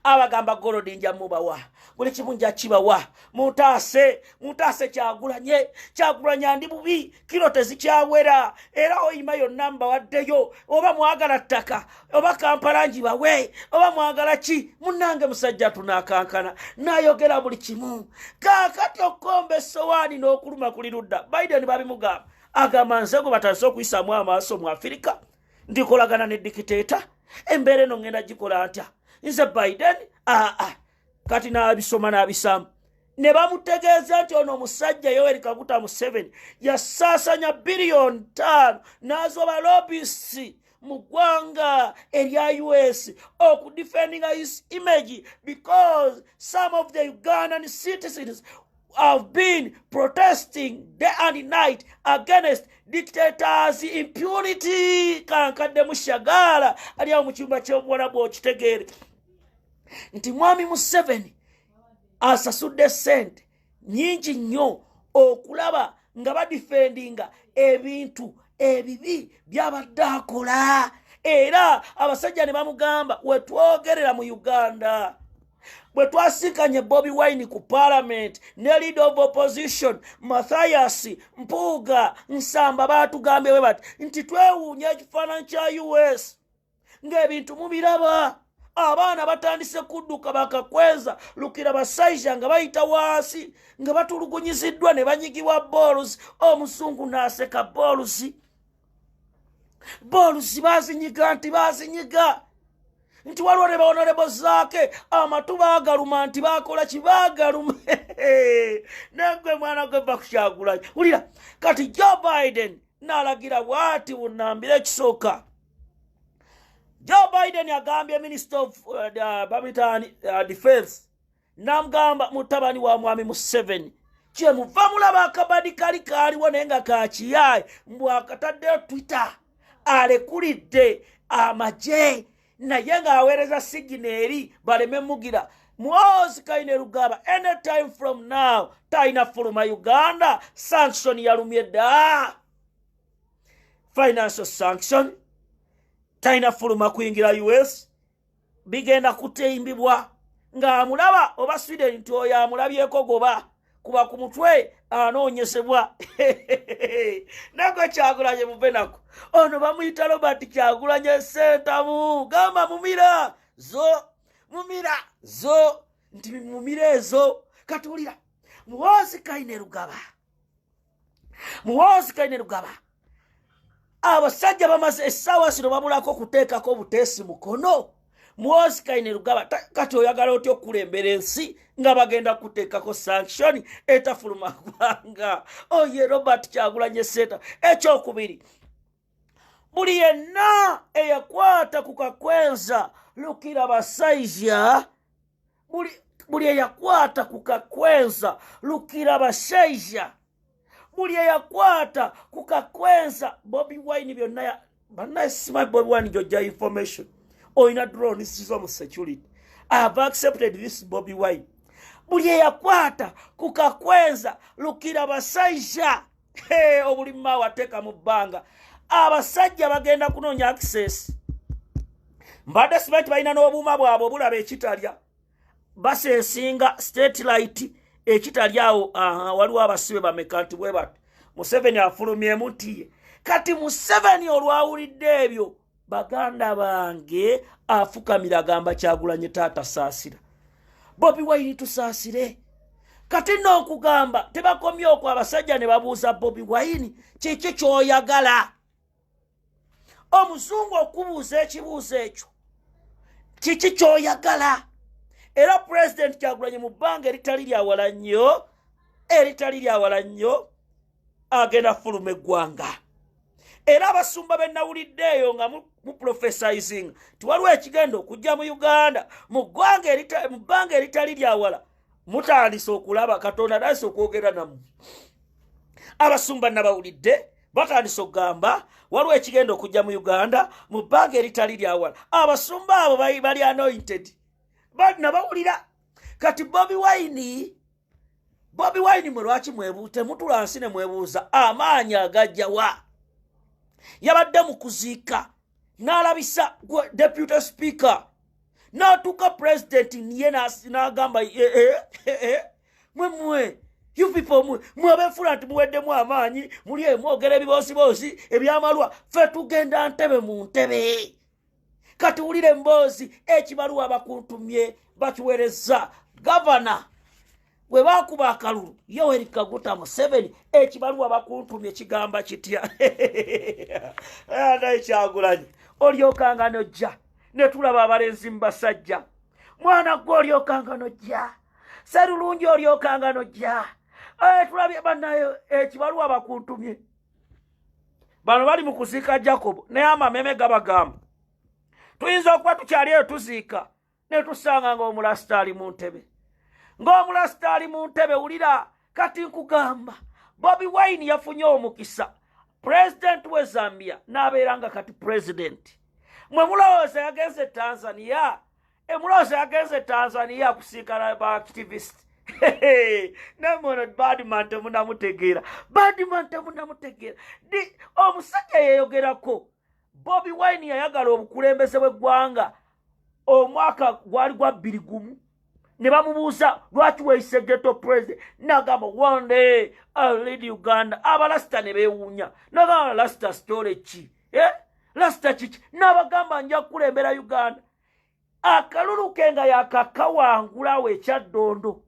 abagamba golodi nja mubawa buli kimu nja kibawa mutaase Kyagulanyi andi bubi kiro tezikyawera era oyima yonna mbawaddeyo oba mwagala ttaka oba Kampala njibawe oba mwagala ki munnange musajja tunaakankana n'ayogera buli kimu. Kaakati okkomba essowaani n'okuluma kuli ludda Biden babimugamba agamba nze gwe batandise okuyisaamu amaaso mu Afirika ndikolagana ne dikiteeta embeera eno ngenda gikola ntya nze Biden kati n'abisoma n'abisaamu ne bamutegeeza nti ono omusajja Yoweri Kaguta Museveni yasaasanya $5 billion n'azoba lobbyist mu ggwanga erya US okudefending his image because some of the Ugandan citizens have been protesting day and night against dictators' impunity. Kankadde mushagala aliyo mu kyumba ky'obuwala bw'okitegeere nti mwami Museveni asasudde ssente nyingi nnyo okulaba nga badifendinga ebintu ebibi byabadde akola. Era abasajja ne bamugamba wetwogerera mu Uganda bwe twasinkanye Bobi Wine ku parliament ne leader of opposition Mathias Mpuuga Nsamba batugambye bwe bati nti twewuunya ekifaananyi kya US ng'ebintu mubiraba. Abaana batandise kudduka bakakweza lukira basajja nga bayita wansi nga batulugunyiziddwa ne banyigibwa balls. Omusungu n'aseka balls bazinyiga nti waliwo ne bahonorable zaake amatu baagaluma nti baakola kibaagaluma. Nagwe mwana gwe bakukyagulanye wulira kati Joe Biden n'alagira bw'ati bunnambira ekisooka. Joe Biden agambye Minister of Defense n'amugamba mutabani wa mwami Museveni kye muva mulaba akabadi kali kaaliwo naye nga kakiyaaye mbwakataddeyo Twitter alekulidde amagye naye ng'aweereza sigineeri baleme mugira. Muhoozi Kainerugaba anytime from now talina fuluma Uganda. Sanction yalumye dda, financial sanction talina fuluma kuyingira US. Bigenda kutimbibwa ng'amulaba oba Sweden nti oyo amulabyeko goba kuba ku mutwe anoonyesebwa. Nagwe Kyagulanyi muve nako ono bamuyita Robert Kyagulanyi Ssentamu. Gamba mumira zo nti mumira ezo. Katulira Muhoozi Kainerugaba abasajja bamaze essaawa zino babulako okuteekako obuteesi mukono. Muhoozi Kainerugaba kati oyagala otya okulembera ensi nga bagenda kuteekako sanction etafuluma ggwanga. Oye Robert Kyagulanyi Ssentamu. Ekyokubiri, buli yenna eyakwata ku kakwenza lukira basajja, buli eyakwata ku kakwenza lukira basajja, buli eyakwata ku kakwenza Bobi Wine byonna bannaye simanyi Bobi Wine jojja information. Oyina drone isizo mu security. I have accepted this Bobi Wine. Buli eyakwata ku kakwenza lukira basajja obulima wateeka mu bbanga. Abasajja bagenda kunoonya access. Mbadde simanyi balina n'obuuma bwabwe obulaba ekitalya. Baseesinga state light ekitalyawo. Waliwo abasibe bameka nti bwe bati Museveni afulumyemu nti kati Museveni olwawulidde ebyo baganda bange afukamira agamba Kyagulanyi taata saasira. Bobi Wine tusaasire. Kati nno okugamba tebakomye okwo abasajja ne babuuza Bobi Wine kiki ky'oyagala. Omuzungu okubuuza ekibuuzo ekyo kiki ky'oyagala. Era President Kyagulanyi mu bbanga eritali lyawala nnyo agenda fuluma eggwanga. Era abasumba bennawuliddeeyo nga mu prophesizing tiwaliwo ekigenda okujja mu Uganda mu bbanga eritali lyawala. Mutandise okulaba Katonda naase okwogera nammwe. Abasumba nabawulidde batandise okugamba waliwo ekigenda okujja mu Uganda mu bbanga eritali lyawala. Abasumba abo bali anointed nabawulira. Kati Bobi Wine mwe lwaki temutulansi ne mwebuuza amaanyi agajjawa. Yabadde mu kuziika n'alabisa deputy speaker n'atuuka president niye n'agamba mwe you people mwebeefula nti muweddemu amaanyi muli mwogera ebiboosiboosi ebyamalwa ffe tugenda ntebe mu ntebe. Kati wulire emboozi ekibaluwa bakuntumye bakiweereza gavana bwe baakuba akalulu Yoweri Kaguta Museveni ekibaluwa bakuntumye kigamba kitya. Naye Kyagulanyi olyokanga nojja ne tulaba abalenzi mu basajja. Mwana gwe olyokanga nojja. Sserulungi olyokanga nojja. Tulabye bannayo ekibaluwa bakuntumye. Bano bali mu kuziika Jacob naye amameme gabagamba. Tuyinza okuba tukyali eyo tuziika ne tusanga ng'omulasita ali mu ntebe. Ng'omulasita ali mu ntebe wulira kati nkugamba Bobi Wine yafunye omukisa. President we Zambia n'abeeranga kati president. Mwe mulowooza yagenze Tanzania. Mulowooza yagenze Tanzania kusiikana ba activist Namono Badman temunamutegeera. Badman temunamutegeera. Omusajja yeyogerako. Bobi Wine yayagala obukulembeze bw'eggwanga. Omwaka gwali gwa 2021. Ne bamubuuza lwaki weeyise ghetto president. N'agamba one day I'll lead Uganda. Abalasita ne beewuunya. N'agamba lasita story ki? Lasita kiki? N'abagamba nja kukulembera Uganda. Akalulu ke nga yakakawangulawo ekyaddondo.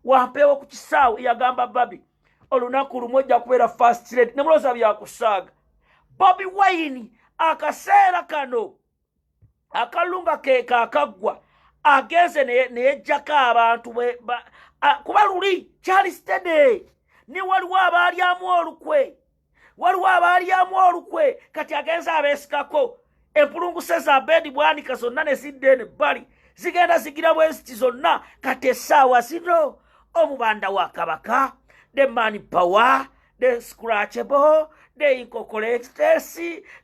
Wampeewo ku kisaawe yagamba Babi. Olunaku lumu ojja kubeera first lady. Ne mulowooza byakusaaga. Bobi Wine akaseera kano. Akalunga ke kaakaggwa. Agenze neyejjako abantu kuba luli kyali stede. Ne waliwo abaalyamu olukwe. Kati agenze abeesikako. Empulunguse za bedi bwanika zonna ne zidde ne bbali. Zigenda zigira bweziti zonna. Kati essaawa zino omubanda wa Kabaka, the money power, the scratchable, the incorporated,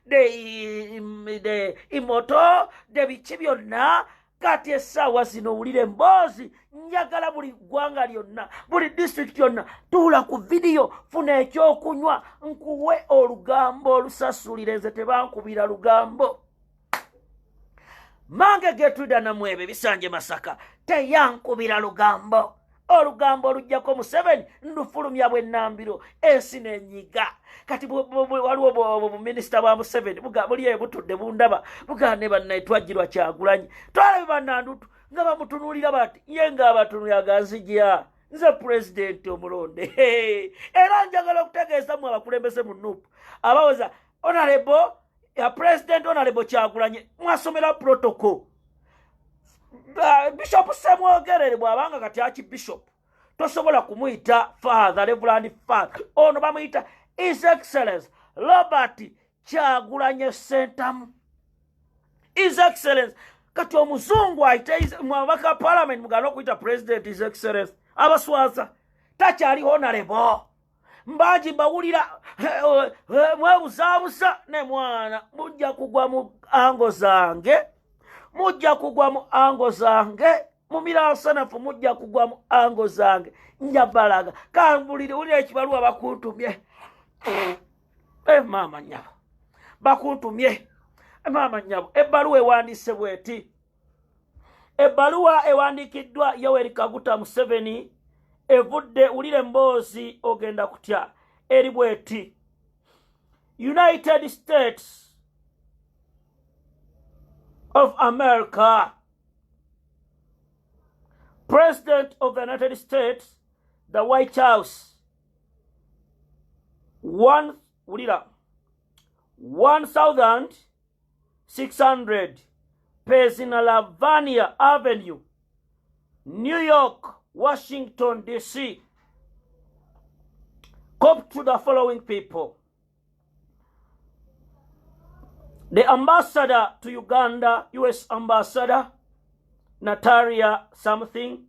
the immortal, the bichi byonna. Kati essaawa zino wulire mboozi njagala buli ggwanga lyonna buli district yonna tuula ku video funa ekyokunywa nkuwe olugambo olusasulire nze tebankubira lugambo. Mange Gertrude Namwebe Bisanje Masaka teyankubira lugambo. Olugambo olujjako Museveni ndufulumya bw'ennambiro ensi n'enyiga. Kati waliwo minisita bwa Museveni buli ebutudde bundaba bugane bannaye twajjirwa Kyagulanyi twalabe bannandutu nga bamutunuulira bati ye ng'abatunulira aganzijya nze pulezidenti omulonde. Era njagala okutegeeza mu abakulembeze mu Nuupu abaweza honorable ya president honorable Kyagulanyi mwasomera protocol. Bishop Semwogerere bw'abanga kati aki bishop tosobola kumuyita father reverend father. Ono bamuyita His Excellence Robert Kyagulanyi Sentamu. His Excellence kati omuzungu ayite mwabaka parliament mugano okuyita president His Excellence abaswaza takyali honorable. Mbaji bawulira mwebuzaabuza ne mwana mujja kugwa mu ango zange. Mujja kugwa mu ango zange. Mumiransanafu mujja kugwa mu ango zange. Njabalaga. Kambulire uli ekibaluwa bakuntumye. Mama nyabo. Bakuntumye. Mama nyabo. Ebbaluwa ewandiise bweti. Ebbaluwa ewandikiddwa Yoweri Kaguta Museveni. Evudde ulire mboozi ogenda kutya. Eri bweti. United States of America. President of the United States, the White House. 1,600 Pennsylvania Avenue, New York, Washington, D.C. Copy to the following people. The ambassador to Uganda, U.S. Ambassador, Natalia something.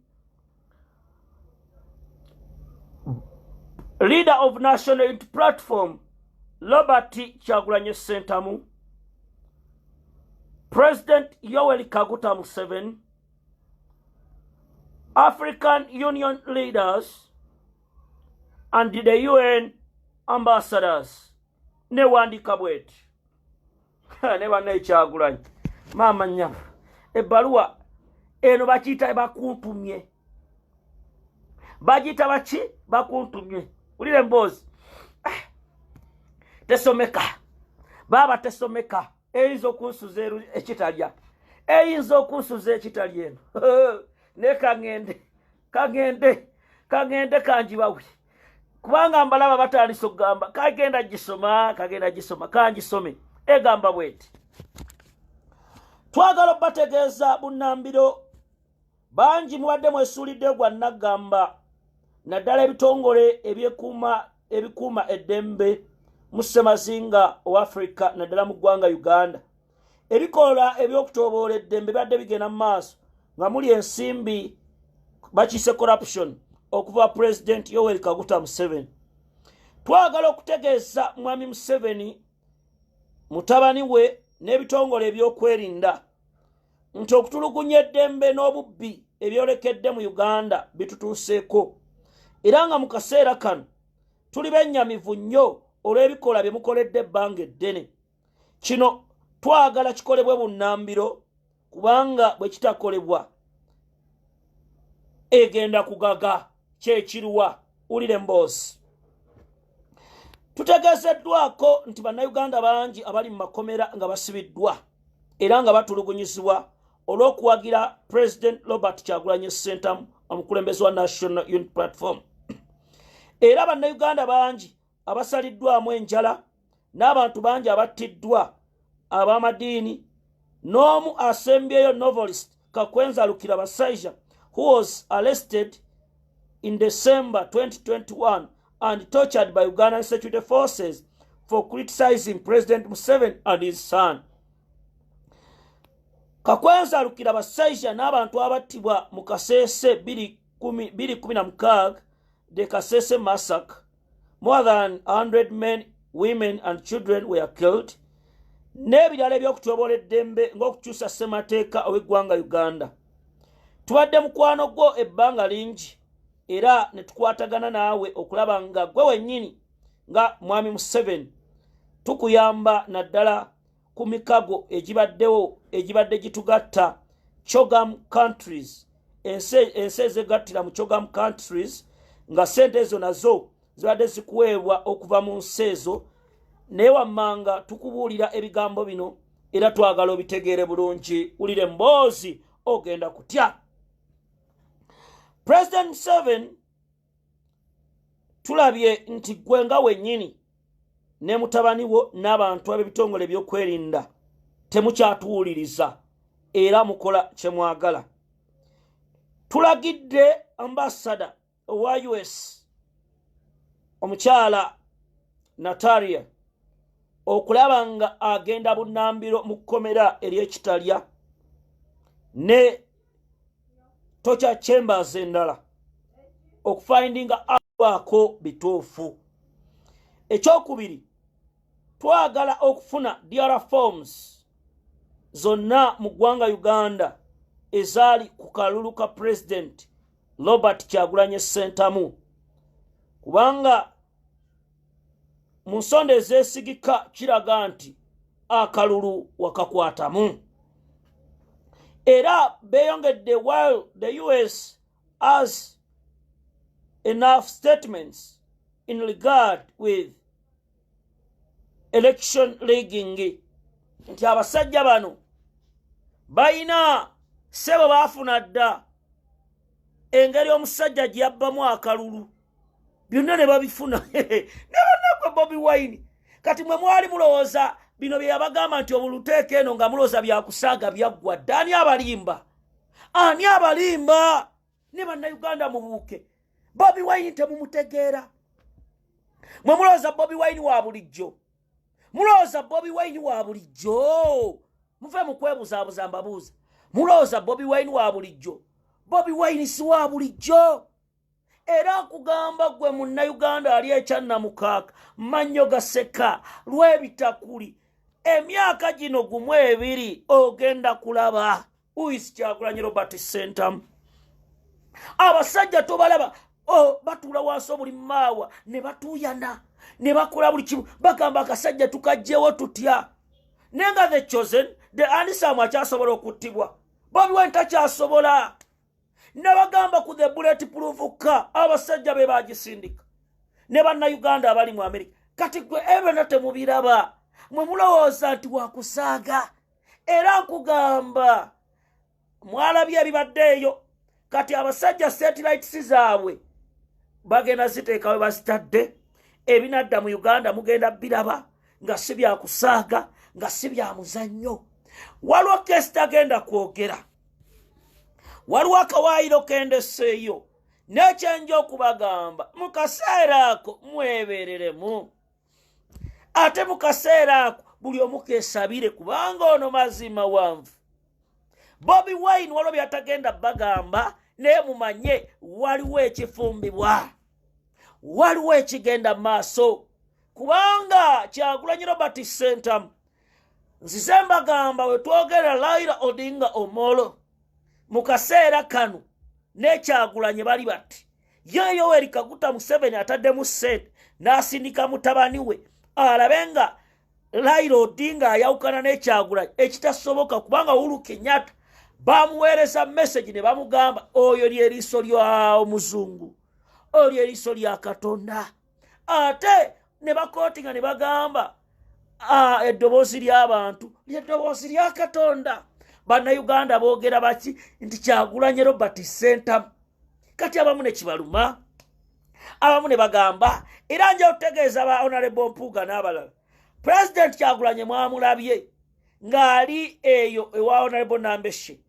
Leader of National Unity Platform, Robert Kyagulanyi Sentamu. President Yoweri Kaguta Museveni. African Union leaders and the UN ambassadors. Newandika bweti. Neba ne Kyagulanyi. Mama nyamu. Ebbaluwa eno bakiyita bakuntumye. Bagiyita baki bakuntumye. Ulire mboozi. Tesomeka. Baba tesomeka. Eyinza okunsuza ekitalya. Eyinza okunsuza ekitalya eno. Ne kagende kanjibawe. Kubanga mbalaba batandise okugamba kagenda gisoma kanjisome. Egamba bweti. Twagala bategeeza bunnambiro bangi mubadde mwesuulidde gwa nagamba naddala ebitongole ebikuuma eddembe mu Ssemazinga o Africa naddala mu ggwanga Uganda. Ebikola eby'okutoboola eddembe badde bigenda mu maaso nga muli ensimbi bakiise corruption okuva President Yoweri Kaguta Museveni. Twagala okutegeeza Mwami Museveni mutabani we n'ebitongole ebyokwerinda nti okutulugunya eddembe n'obubbi ebyolekedde mu Uganda bitutuuseeko era nga mu kaseera kano tuli bennyamivu nnyo olw'ebikola bye mukoledde ebbanga eddene. Kino twagala kikolebwe bunnambiro kubanga bwe kitakolebwa egenda kugaga kyekiruwa ulire mboozi. Tutegeezeddwako nti bannayuganda bangi abali mu makomera nga basibiddwa era nga batulugunyizibwa olw'okuwagira President Robert Kyagulanyi Ssentamu omukulembeze wa National Unity Platform. Era bannayuganda bangi abasaliddwamu enjala n'abantu bangi abattiddwa ab'amadiini n'omu asembyeyo novelist Kakwenza Lukirabasaija who was arrested in December 2021 and tortured by Ugandan security forces for criticizing President Museveni and his son. Kakwenza Lukirabasaija n'abantu abattibwa mu Kasese 2016 the Kasese massacre. More than 100 men, women and children were killed. N'ebirala eby'okutyobola eddembe ng'okukyusa ssemateeka ow'eggwanga Uganda. Tubadde mukwano gwo ebbanga lingi era ne tukwatagana naawe okulaba nga gwe wennyini nga Mwami Museveni tukuyamba naddala ku mikago egibadde gitugatta CHOGM countries, ensi ezegattira mu CHOGM countries nga sente ezo nazo zibadde zikuweebwa okuva mu nsi ezo. Naye wammanga tukubuulira ebigambo bino era twagala obitegeere bulungi ulire mboozi ogenda kutya. President Museveni tulabye nti gwe nga wennyini ne mutabani wo n'abantu ab'ebitongole by'okwerinda temukyatuwuliriza era mukola kye mwagala. Tulagidde ambassador owa US omukyala Natalia okulaba nga agenda bunnambiro mu kkomera ery'ekitalya ne torture chambers endala okufindinga abako bituufu. Ekyokubiri, twagala okufuna DR forms zonna mu ggwanga Uganda ezaali ku kalulu ka President Robert Kyagulanyi Ssentamu kubanga mu nsonda ezeesigika kiraga nti akalulu wakakwatamu. Era beyongedde while the US has enough statements in regard with election rigging nti abasajja bano bayina sebo baafuna dda engeri omusajja gyabbamu akalulu byonna ne babifuna ne bannakwe Bobi Wine. Kati mwe mwali mulowooza bino bye yabagamba nti obuluteeka eno nga mulowooza byakusaaga byaggwa dda. Ani abalimba? Ani abalimba? Ne bannayuganda mubuuke. Bobi Wine temumutegeera. Mwe mulowooza Bobi Wine wa bulijjo. Mulowooza Bobi Wine wa bulijjo. Muve mu kwebuzaabuza mbabuuza. Mulowooza Bobi Wine wa bulijjo. Bobi Wine si wa bulijjo. Era kugamba gwe munnayuganda ali ekyannamukaaka mannyo gaseka lw'ebitakuli emyaka gino gumu ebiri ogenda kulaba uisi Kyagulanyi Robert Ssentamu. Abasajja tobalaba batuula wansi buli maawa ne batuuyana ne bakola buli kimu bagamba akasajja tukajjewo tutya. Nenga the chosen the handsome akyasobola okuttibwa Bobi Wine takyasobola. Nabagamba ku the bulletproof car abasajja be bagisindika ne bannayuganda abali mu America. Kati gwe ebena temubiraba mwe mulowooza nti wakusaaga. Era nkugamba mwalabye ebibaddeeyo. Kati abasajja satellites zaabwe bagenda ziteekawe bazitadde ebinadda mu Uganda mugenda biraba nga si byakusaaga nga si bya muzannyo. Waliwo kesi tagenda kwogera. Waliwo akawaayiro kendeseeyo n'ekyenja okubagamba mu kaseera ako mwebeereremu. Ate mu kaseera ako buli omu keesabire kubanga ono mazima wanvu. Bobi Wine waliwo byatagenda bagamba naye mumanye waliwo ekifumbibwa. Waliwo ekigenda maaso kubanga Kyagulanyi Robert Ssentamu nzize mbagamba we twogera Raila Odinga Omolo mu kaseera kano ne Kyagulanyi bali bati ye Yoweri Kaguta Museveni ataddemu ssente n'asindika mutabani we alabenga Raila Odinga ayawukana ne Kyagulanyi ekitasoboka kubanga Uhuru Kenyatta bamuweereza message ne bamugamba oyo lyeriiso lya omuzungu oyo eriiso lya Katonda ate ne bakootinga ne bagamba eddoboozi ly'abantu ly'eddoboozi lya Katonda. Bannayuganda boogera baki nti Kyagulanyi Robert Sentamu kati abamu ne kibaluma abamu ne bagamba era nja otegeeza ba Honorable Mpuuga n'abalala President Kyagulanyi mwamulabye ng'ali eyo ewa Honorable Nambeshe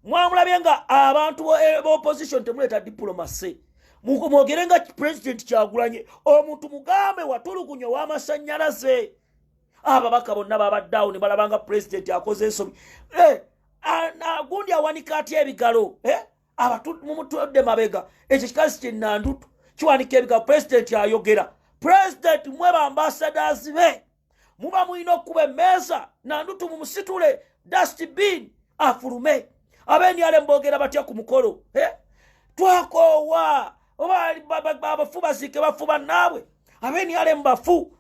mwamulabye nga abantu b'opposition temuleeta diplomacy mwogere nga President Kyagulanyi omuntu mugambe watulugunya ow'amasannyalaze ababaka bonna babaddeawo ne balabanga President akoze ensobi gundi awanika atya ebigalo mumutudde mabega ekyo kikazi kinnandutu kiwanika ebigalo President ayogera President mwe bambassadors be muba mulina okuba emmeeza nandutu mumusitule dustbin afulume abenyale mbogera batya ku mukolo twakoowa abafu basiike bafuba naabwe abenyale mbafu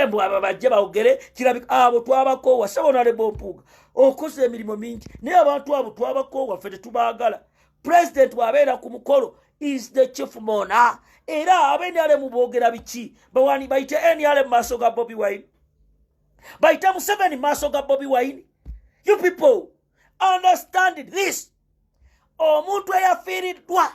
mbw bajje bawogere kirabika abo twabakoowa sabonale Mpuuga okoze emirimu mingi naye abantu abo twabakoowa ffe tetubaagala President bw'abeera ku mukolo is the chief mourner era abenyale mubogera biki bawani bayite enyale mu maaso ga Bobi Wine bayite Museveni mu maaso ga Bobi Wine. You people understand this. Omuntu eyafiiriddwa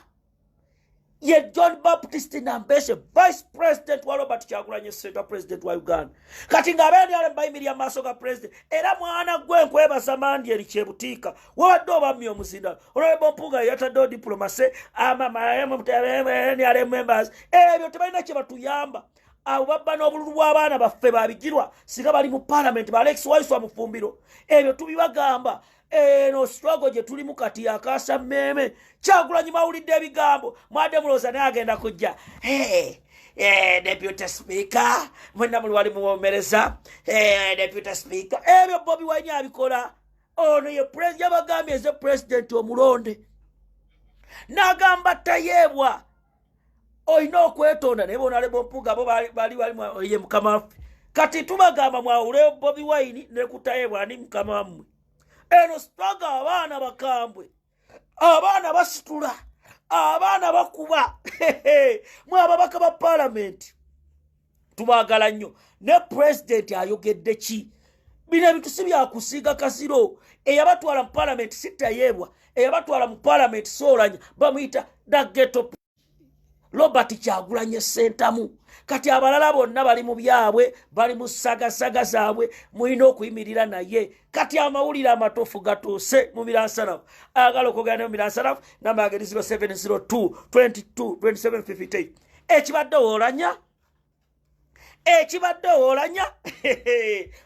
ye John Baptist Nambeshe, Vice President wa Robert Kyagulanyi Ssentamu, President wa Uganda. Kati ng'abeera bayimirira maaso ga President era mwana gwe nkwebaza mandi eri kyebutiika wabadde obammi omuzindalo Honorable Mpuuga yataddewo diplomacy members ebyo tebalina kye batuyamba abo babba n'obululu bw'abaana baffe babigirwa singa bali mu Parliament ba Alex Waiswa Mufumbiro ebyo tubibagamba no struggle gye tulimu kati akaasa mmeme Kyagulanyi mawulidde ebigambo mwadde mulooza naye agenda kujja Deputy Speaker mwenna muli wali muwomereza Deputy Speaker ebyo Bobi Wine abikola ono ye president yabagambye eze President omulonde n'agamba tayeebwa oyina okwetonda naye Honorable Mpuuga bo bali ye mukama waffe kati tubagamba mwawule Bobi Wine ne kutayeebwa ani mukama wammwe eno struggle abaana bakambwe abaana basitula abaana bakuba mwe ababaka ba Parliament tubaagala nnyo ne President ayogedde ki bino ebintu si byakusiiga kasiro eyabatwala mu Parliament sitayeebwa eyabatwala mu Parliament Soolanya bamuyita Dageto Robert Kyagulanyi Ssentamu kati abalala bonna bali mu byabwe bali mu sagasaga zaabwe mulina okuyimirira naye kati amawulire amatuufu gatuuse mu Miransanafu agala okugenda mu Miransanafu namagezi 0702 22 2758 ekibadde oolanya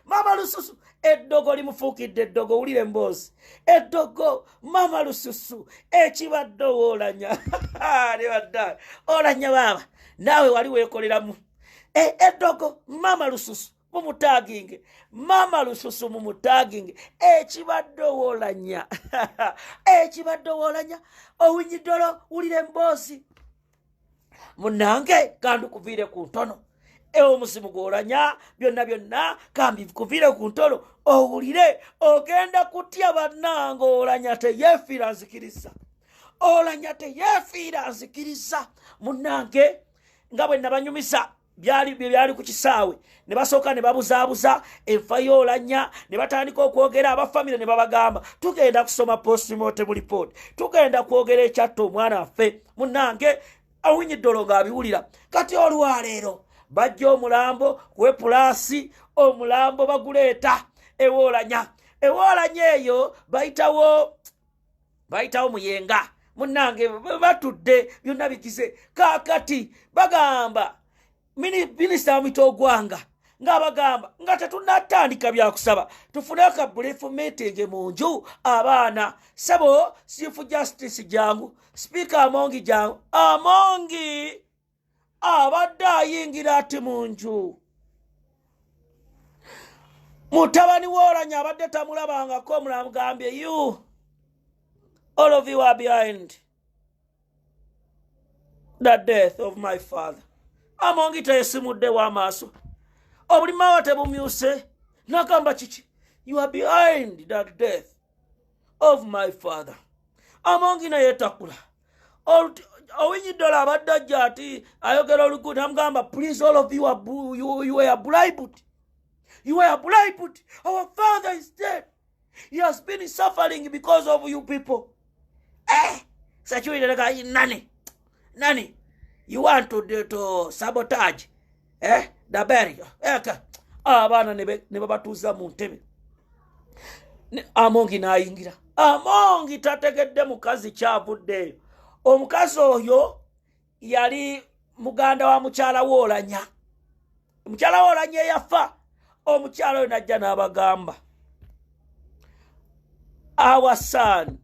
Mama Lususu eddogo limufuukidde eddogo wulire mboozi eddogo Mama Lususu ekibadde oolanya nebadda olanya baba naawe wali weekoleramu eddogo Mama Lususu mumutaginge Mama Lususu mumutaginge ekibadde oolanya ekibadde oolanya owunyidolo wulire mboozi munange kandi kuviire ku ntono omusimu gw'olanya byonna kambi kuviire ku ntono owulire ogenda kutya bannanga olanya teyeefiira nzikiriza olanya teyeefiira nzikiriza munnange nga bwe nabanyumisa byali ku kisaawe ne basooka ne babuzaabuza enfa y'olanya ne batandika okwogera abafamire ne babagamba tugenda kusoma postmortem report tugenda kwogera ekyatta omwana waffe munnange awunyiddolo ng'abiwulira kati olwaleero bajja omulambo kwepulasi omulambo baguleeta ewoolanya eyo bayitawo muyenga munnange batudde byonna bikize kaakati bagamba minisita wamito ogwanga ng'abagamba nga tetunnatandika byakusaba tufuneyo ka brief meeting mu nju abaana sabo chief justice jangu speaker amongi jangu amongi abadde ayingira ati mu nju mutabani w'olanya abadde tamulabangako mulamugambye you all of you are behind the death of my father. Amongi teyesimudde w'amaaso. Obulimawo tebumyuse. Nakamba kiki. You are behind the death of my father. Amongi naye takula. Owinyiddala abadde ajja ati ayogera oluguudo namugamba, please all of you were bribed. You were bribed. Our father is dead. He has been suffering because of you people. Nani, you want to sabotage the burial. Abana ne babatuuza mu ntebe. Amongi n'ayingira. Amongi tategedde mukazi kyavuddeyo. Omukazi oyo yali muganda wa mukyala w'Olanya. Mukyala w'Olanya yafa. Omukyala oyo najja n'abagamba, our son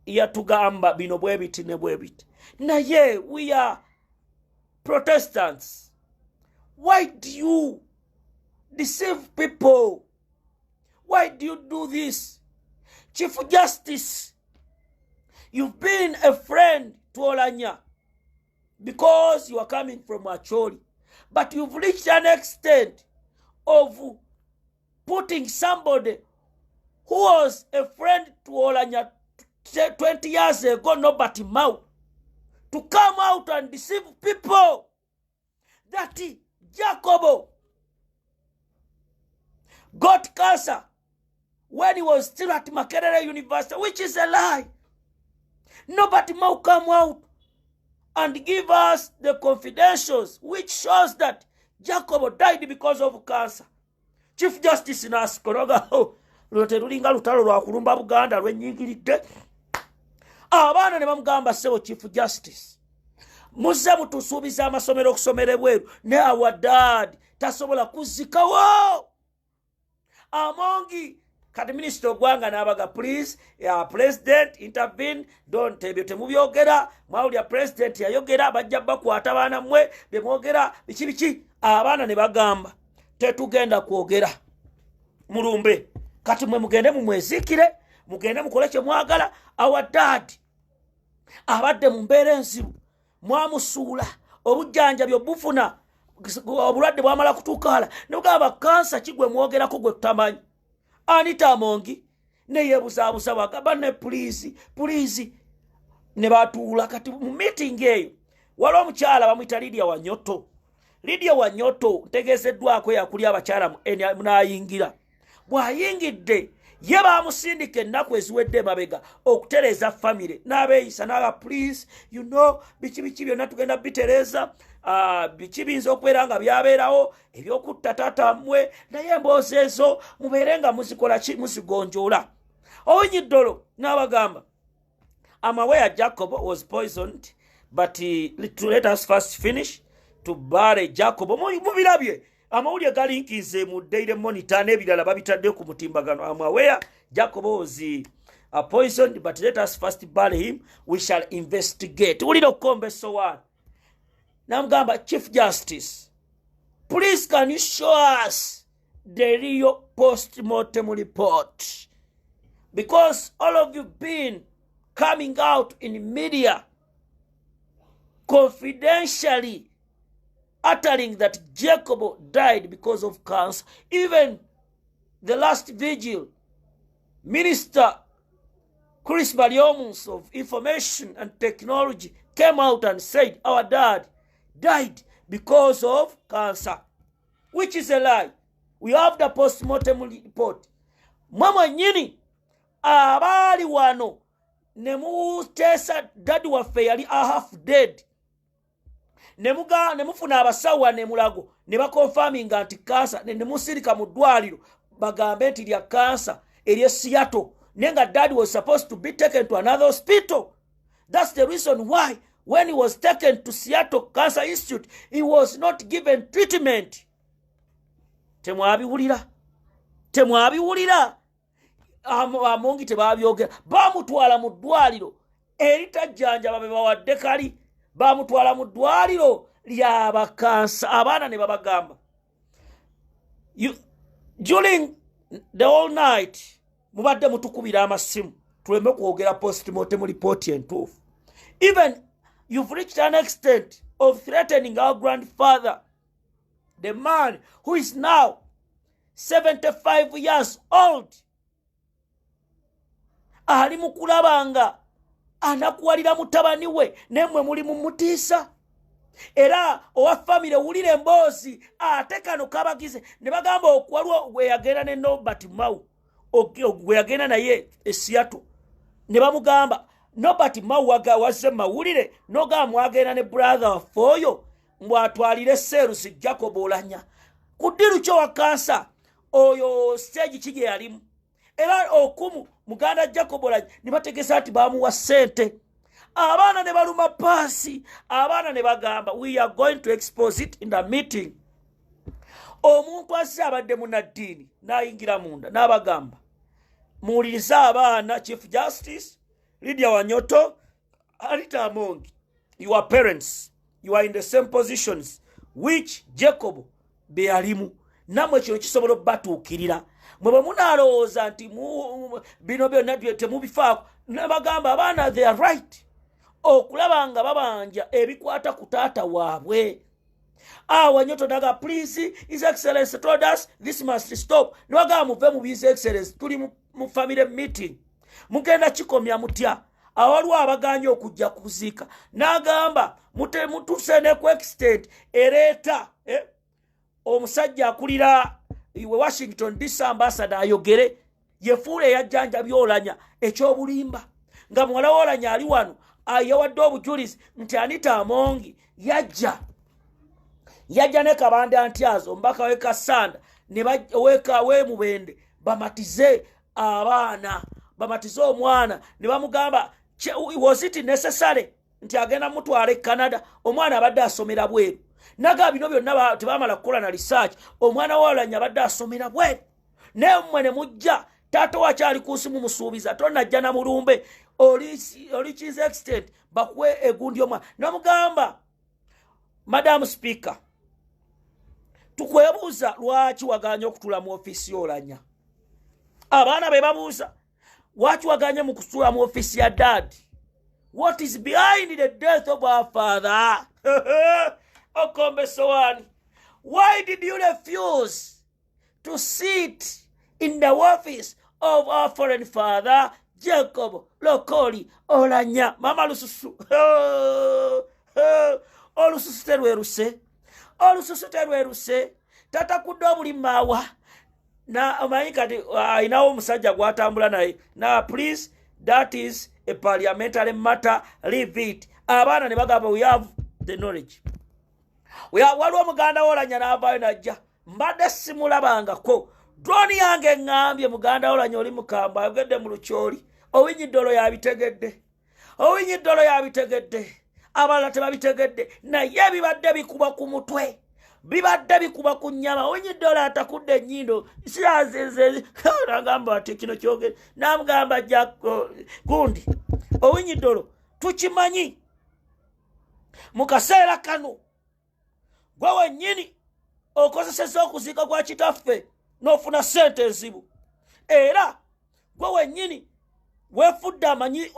yatugamba bino bwe biti ne bwe biti. Naye we are Protestants. Why do you deceive people? Why do you do this? Chief Justice, you've been a friend to Olanya because you are coming from Acholi, but you've reached an extent of putting somebody who was a friend to Olanya 20 years ago, nobody Mau, to come out and deceive people that Jacobo got cancer when he was still at Makerere University, which is a lie. Nobody Mau come out and give us the confidentials, which shows that Jacobo died because of cancer. Chief Justice Naskoroga, Roterulinga Lutalo Rakurumba Buganda, when you Abana ne bamugamba sebo Chief Justice. Muze mutusuubiza amasomero okusomera bweru ne our dad tasobola kuzikawo. Amongi kati Minister Ogwanga n'abaga, please, President intervene, don't ebyo temubyogera, mwawulya President yayogera bajja bakwata abaana mmwe bemwogera biki. Abaana ne bagamba tetugenda kwogera mulumbe, kati mwe mugende mumwezikire, mugende mukole kye mwagala. Our dad abadde mu mbeera enzibu, mwamusuula obujjanjabi obufuna obulwadde bwamala kutukaala ne bugamba kansa kigwe mwogerako gwe tutamanyi. Anita Amongi ne yeebuzaabuza bagamba ne please ne batuula. Kati mu meeting eyo waliwo omukyala bamuyita Lydia Wanyoto ntegeezeddwako yakulya abakyala n'ayingira. Bw'ayingidde ye baamusindika ennaku eziwedde emabega okutereeza famire n'abeeyisa n'aba, please, you know, biki byonna tugenda bitereeza, biki biyinza okubeera nga byabeerawo ebyokutta taata mmwe, naye emboozi ezo mubeere nga muzikola ki, muzigonjoola. Owinyiddolo n'abagamba, I'm aware Jacob was poisoned, but let us first finish to bury Jacob. Mubirabye amawulire galinkinze mu Daily Monitor n'ebirala babitadde ku mutimbagano. I'm aware Jacob was poisoned, but let us first bury him. We shall investigate. Ulira okombe sowan. Namugamba, Chief Justice, please can you show us the real post-mortem report? Because all of you been coming out in media confidentially uttering that Jacob died because of cancer. Even the last vigil, Minister Chris Bariomus of Information and Technology came out and said our dad died because of cancer, which is a lie. We have the post-mortem report. Mama nyini abali wano nemutesa dadi waffe yali half dead. Nemufuna abasawa ne mulago ne bakonfaminga nti kansa ne musirika mu ddwaliro bagambe nti lya kansa erye Seattle, nenga dad was supposed to be taken to another hospital. That's the reason why when he was taken to Seattle Cancer Institute he was not given treatment. Temwabiwulira Amongi tebabyogera. Bamutwala mu ddwaliro eritajjanjaba be bawadde kali, bamutwala mu ddwaliro lyabakansa. Abaana ne babagamba, during the whole night mubadde mutukubira amasimu tuleme kwogera post-mortem report entuufu. Even you've reached an extent of threatening our grandfather, the man who is now 75 years old. Ali mukulabanga anakuwalira mutabani we nemwe muli mumutiisa. Era owa family wulire emboozi ate kano kabagize ne bagamba okwalwa gwe yagenda ne Nobert Mau gwe yagenda naye Seattle ne bamugamba Nobert Mau wazze mawulire noga mwagenda ne brother wafoyo mbwatwalire Serusi Jacob Olanya kudiru kyo wa kansa oyo stage kije yalimu. Era okumu muganda Jacob Olanya ne bategesa ati bamuwa sente. Abana ne baluma pasi, abana ne bagamba we are going to expose it in the meeting. Omuntu asabadde munadini nayingira munda nabagamba muuliriza abaana Chief Justice Lydia Wanyoto, Anita Amongi, your parents, you are in the same positions which Jacob bealimu. Namwe kino kisobola batuukirira. Mwe munalowooza nti bino byonna temubifaako. Nabagamba abaana they are right. Okulabanga babanja ebikwata ku taata waabwe. Wanyoto daga please His Excellency told us this must stop. Nwaga muve mu His Excellency tuli mu family meeting. Mugenda kikomya mutya. Awaliwo abaganya okujja kuziika. Nagamba mutuse ne ku extent ereeta omusajja akulira iwe Washington DC ambassador ayogere yefuule yajjanja byolanya ekyobulimba nga mwala wolanya ali wano ayawadde obujulizi nti Anita Amongi yajja ne Kabanda Ntyazo mbaka weka sanda ne weka we mubende bamatize abaana bamatize omwana ne bamugamba was it necessary nti agenda mutwale Canada omwana abadde asomera bweru. Naga bino byonna tebamala kukola na research. Omwana wolanya abadde asomera bweru nemmwe ne mujja taata wakyali kusimu musuubiza tonajja na mulumbe oli His extent bakuwe egundi omwana. Namugamba Madam Speaker tukwebuuza lwaki waganya okutula mu ofisi y'olanya. Abaana be babuuza lwaki waganya mu kutula mu ofisi ya dad. What is behind the death of our father? Okombe Sowani, why did you refuse to sit in the office of our foreign father Jacob Lokoli Olanya? Mama lususu olususu terweruse tata kudde obulimawa na omanyi kati inawo omusajja gwatambula naye. Now please, that is a parliamentary matter, leave it. Abaana ne bagamba we have the knowledge. Waliwo muganda wolanya n'avaayo najja mbadde simulabangako. Droni yange ngambye muganda wolanya oli mukamba ayogedde mu lukyoli owinyiddolo yabitegedde abalala tebabitegedde naye bibadde bikuba ku mutwe bibadde bikuba ku nnyama. Owinyiddolo atakudde ennyindo siyazenze nagamba ati kino kyogere namugamba gundi owinyiddolo tukimanyi mu kaseera kano gwe wennyini okozeseza okuziika kwa kitaffe n'ofuna ssente enzibu. Era gwe wennyini weefudde amanyi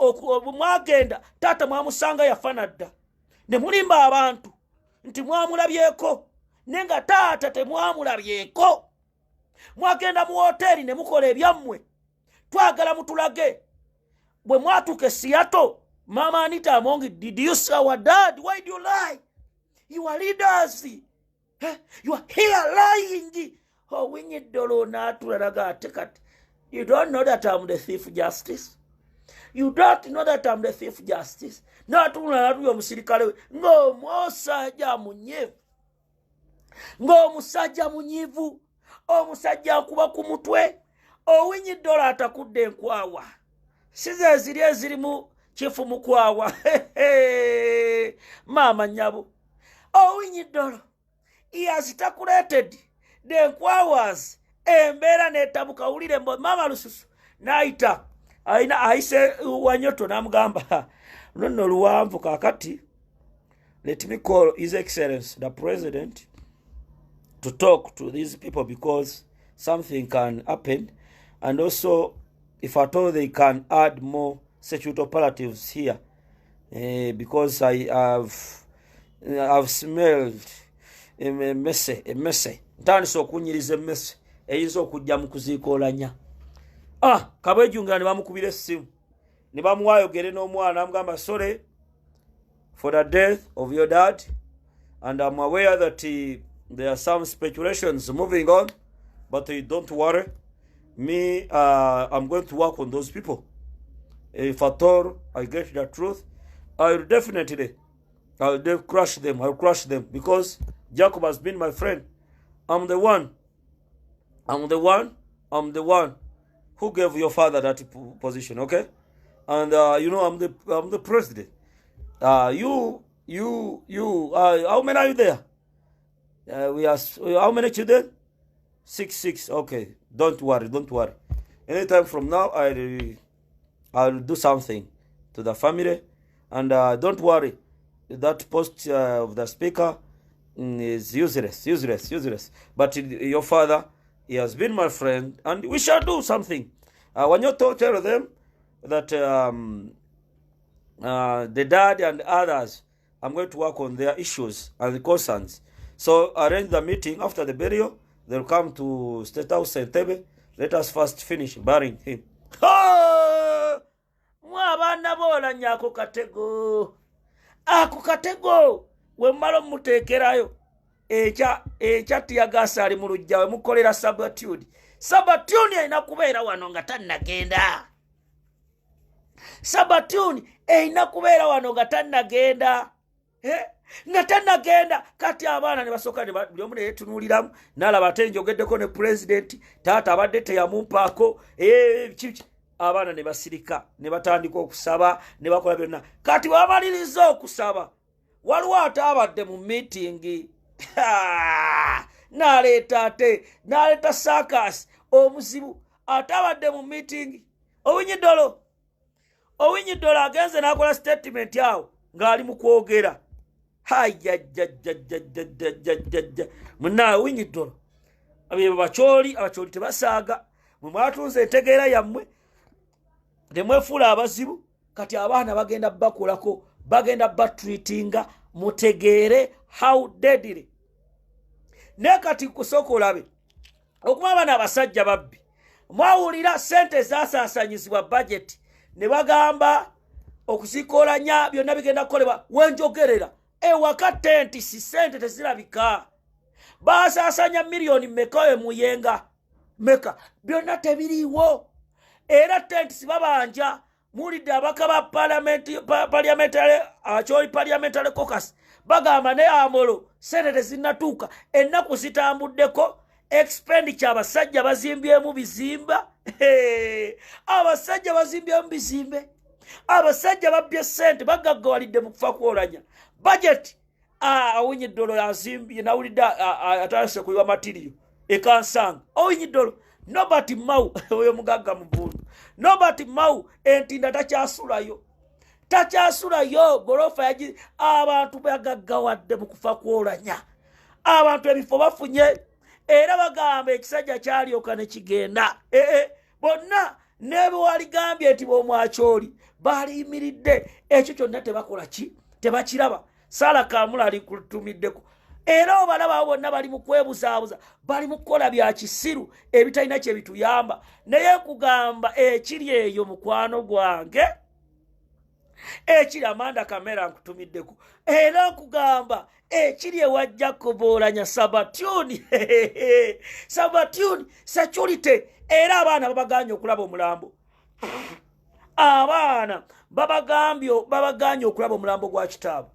mwagenda taata mwamusanga yafana dda ne mulimba abantu nti mwamulabyeko naye nga taata temwamulabyeko. Mwagenda mu woteeri ne mukola ebyammwe twagala mutulage. Bwe mwatuuka e Seattle Mama Anita Amongi, did you see our dad? Why do you lie? You are leaders. You are here lying. Oh, we need to not take it. You don't know that I'm the Chief Justice. You don't know that I'm the Chief Justice. Not to musirikale. No musajja munyevu. Ngo musajja munyivu. Omusajja akuba ku mutwe. Owinyiddolo atakudde enkwawa. Size zirimu chifu mukwawa. Mama nyabo. Owinyiddolo. He has calculated the enkwawas. Embera netabuka ulire mbo mama lususu. Naita. Aise Wanyoto namugamba. Nono luwanvu kakati. Let me call His Excellency the President to talk to these people because something can happen. And also, if at all they can add more security operatives here, because I've smelled a messy. Ntandise okunyiriza emmese eyinza okujja mu kuziikoolanya. Kabwejjungira ne bamukubira essimu ne bamuwaayogere n'omwana amugamba sorry for the death of your dad, and I'm aware that there are some speculations moving on, but don't worry, me I'm going to work on those people. If at all I get the truth, I'll definitely crush them. I'll crush them because Jacob has been my friend. I'm the one who gave your father that position, okay? And I'm the president. How many are you there? We are how many children? 6. Okay, don't worry. Anytime from now, I'll do something to the family, and don't worry. That post of the speaker is useless. But your father, he has been my friend, and we shall do something. When you tell them that the dad and others, I'm going to work on their issues and the concerns. So arrange the meeting after the burial. They'll come to State House Entebe. Let us first finish burying him. Mwabana bola nyako katego. Ako katego. We malo mutekerayo. Echa tiagasa ali mulujja we mukolera sabatude. Sabatude inakubeera wano nga tannagenda. Sabatude inakubeera wano nga tannagenda. Nga tannagenda kati abaana ne basoka ne buli omu ne yeetunuuliramu n'alaba ate njogeddeko ne pulezidenti taata abadde teyamumpaako abaana ne basirika ne batandika okusaba ne bakola byonna. Kati bamaliriza okusaba waliwo ate abadde mu miitingi n'aleeta saakasi omuzibu ate abadde mu miitingi. Owinyiddolo agenze n'akola statement awo ng'ali mu kwogera. Munaawe Owinyiddolo abakyoli tebasaaga mwe mwatunze entegeera yammwe temwefuula abazibu. Kati abaana bagenda bakolako bagenda batreatinga mutegeere how deadly. Ne kati kusooka olabe okuba abaana abasajja babbi mwawulira sente zaasaasanyizibwa budget ne bagamba okuzikolanya byonna bigenda kukolebwa wenjogerera ewaka tenti si sente tezirabika. Baasaasanya miliyoni meka muyenga meka byonna tebiriiwo era tenti sibabanja. Mulidde abaka ba parliamentary caucus bagamba ne amolo sente tezinnatuuka ennaku zitambuddeko expenditure abasajja bazimbyemu bizimba. Abasajja bazimbyemu bizimbe. Abasajja babbye sente bagaggawalidde mu kufa kwolanya budget. Owinyiddolo yazimbye nawulidde atandise kuyiwa material ekansanga. Owinyiddolo Nobati Mau oyo mugagga muvundu. Nobati Mau entinda takyasulayo gorofa yaji abantu bagaggawadde mu kufa kwolanya. Abantu ebifo bafunye era bagamba ekisajja kyalyoka ne kigenda. Bonna ne bwaligambye nti bomwakyoli baliyimiridde ekyo kyonna tebakola tebakiraba. Sala Kamula ali kutumiddeko era obalaba bonna bali mu kwebuzaabuza bali mu kukola bya kisiru ebitalina kye bituyamba. Naye kugamba ekiri eyo mukwano gwange ekiri Amanda Kamera nkutumiddeko era kugamba ekiri ewajja kuboolanya Sabatuni Sabatuni security era abaana babaganye okulaba omulambo. Abaana babaganye okulaba omulambo gwa kitaabwe.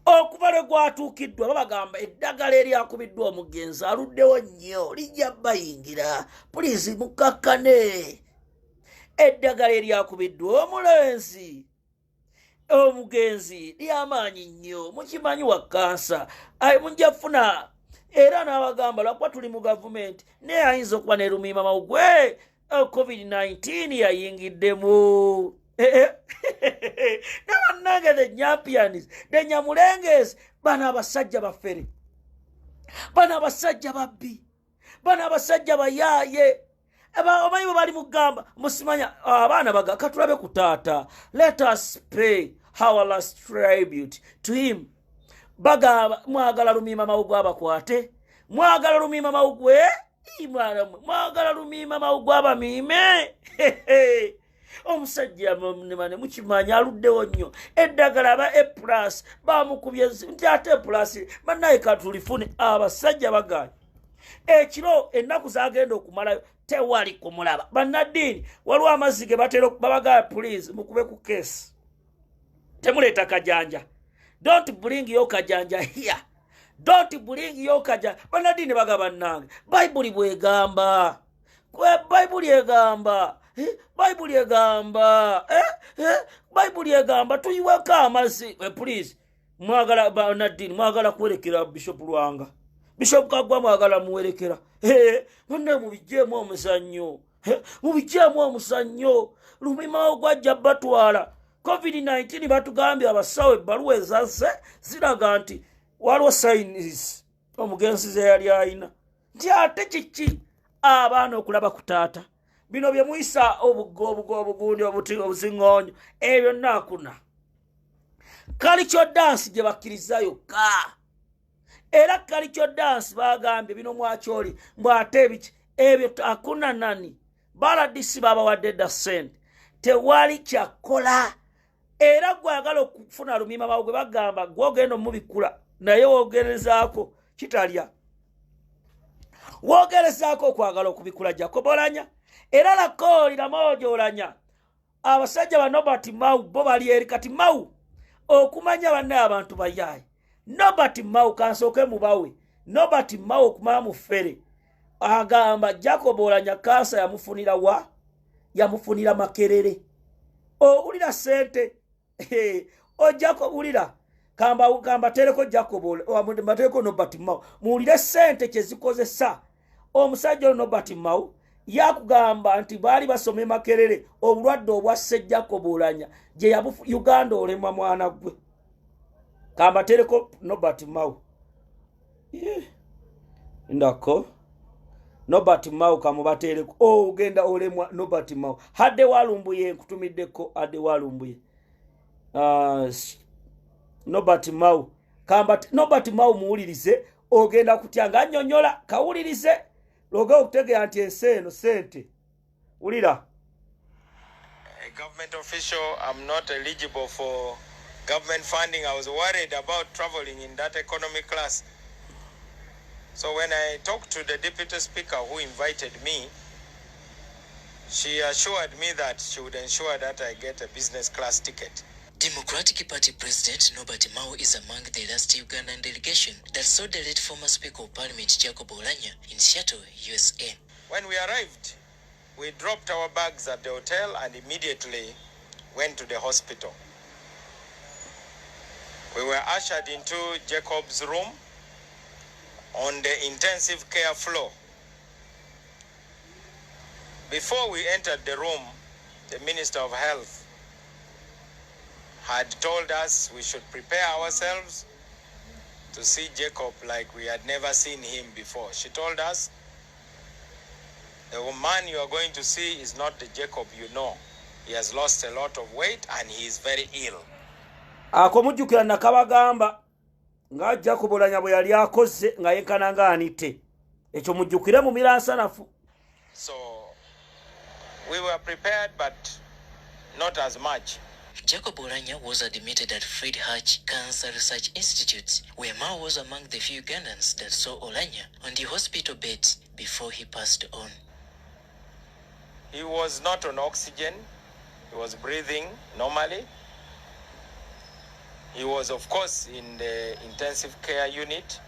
Okuva lwe gwatuukiddwa babagamba eddagala eryakubiddwa omugenzi aluddewo nnyo lijja bayingira. Pulizi mukakkane. Eddagala eryakubiddwa omugenzi lyamaanyi nnyo mukimanyi wa kansa mujja funa. Era n'abagamba lwakuba tuli mu gavumenti naye ayinza okuba ne lumiima mawugwe COVID-19 yayingiddemu. Nabannange the champions the Nyamulengezi bana abasajja baffere bana abasajja babbi bana abasajja bayaaye Omanyi bwe bali mugamba musimanya abaana baga katulabe ku taata. Let us pay our last tribute to him. Bagamba mwagala Lumiima Mawugwe abakwate. Mwagala Lumiima Mawugwe. Mwagala Lumiima Mawugwe abamiime. Omusajja ne mukimanya aluddewo nnyo. Eddagala ba A+ bamukubye nti ate A+ bannaye katulifune abasajja baganya. Ekiro ennaku zagenda okumalayo tewali kumulaba. Bannaddiini waliwo amazzi ge babagaya please mukube ku keesi. Temuleeta kajanja. Don't bring your kajanja here. Don't bring your kajanja. Bannaddiini bagaba nnange. Bayibuli bwegamba. Bayibuli egamba. Bayibuli egamba. Bayibuli egamba tuyiweka amazzi. Please. Mwagala bannaddiini mwagala kwerekera Bishop Lwanga. Bishop Kagwa mwagala muwerekera. Munne mubijjeemu omuzannyo. Mubijjeemu omuzannyo. Lumiima Mawugwe ajja batwala. COVID-19 batugambye abasawo ebbaluwa ezazze ziraga nti waliwo signs omugenzi ze yali ayina. Nti ate kiki abaana okulaba ku taata. Bino bye muyisa obugundi obuziŋŋoonyo. Ebyo nnaakuna. Kalicho dance gye bakkiriza yokka. Era kalicho dance bagambye bino mwakyoli mbwate ebiki ebyo akuna nani. Baladisi babawadde da sente. Tewali kyakola. Era gwagala okufuna Lumiima Mawugwe bagamba gwogenda omubikula naye woogerezaako kitalya. Woogerezaako okwagala okubikula Jacob Oulanyah. Era lakoolira Mojo Oulanyah. Abasajja ba Nobert Mao bo bali eri kati Mao okumanya banne abantu bayaayi. Nobert Mao kansooke mubawe. Nobert Mao okumanya mufere. Agamba Jacob Oulanyah kansa yamufunira wa? Yamufunira Makerere. Ulira sente. Jacob ulira. Kamba tereko Jacob Oulanyah. Matereko Nobert Mao. Muulire sente kyezikozesa. Omusajja Nobert Mao yakugamba nti baali basome Makerere obulwadde obwasse Jacob Oulanyah gye yabufu Uganda olemwa mwana gwe. Kamba tereko Nobert Mao. Ndako. Nobert Mao kamubatereko. Ugenda olemwa Nobert Mao. Hadde walumbuye nkutumiddeko hadde walumbuye. Nobert Mao. Kamba Nobert Mao muwulirize ogenda kutyanga annyonnyola kawulirize. Loga okutegera nti enseno sente. Ulira. A government official, I'm not eligible for government funding. I was worried about traveling in that economy class. So when I talked to the deputy speaker who invited me, she assured me that she would ensure that I get a business class ticket. Democratic Party President Nobert Mao is among the last Ugandan delegation that saw the late former Speaker of Parliament Jacob Oulanyah in Seattle, USA. When we arrived, we dropped our bags at the hotel and immediately went to the hospital. We were ushered into Jacob's room on the intensive care floor. Before we entered the room, the Minister of Health had told us we should prepare ourselves to see Jacob like we had never seen him before. She told us, the man you are going to see is not the Jacob you know. He has lost a lot of weight and he is very ill. Akomujjukira nakabagamba nga Jacob Oulanyah bwe yali akoze nga yenkana nga anite. Ekyo mujjukire mu miransanafu. So we were prepared but not as much. Jacob Oulanyah was admitted at Fred Hutch Cancer Research Institute, where Mao was among the few Ugandans that saw Oulanyah on the hospital bed before he passed on. He was not on oxygen. He was breathing normally. He was, of course, in the intensive care unit.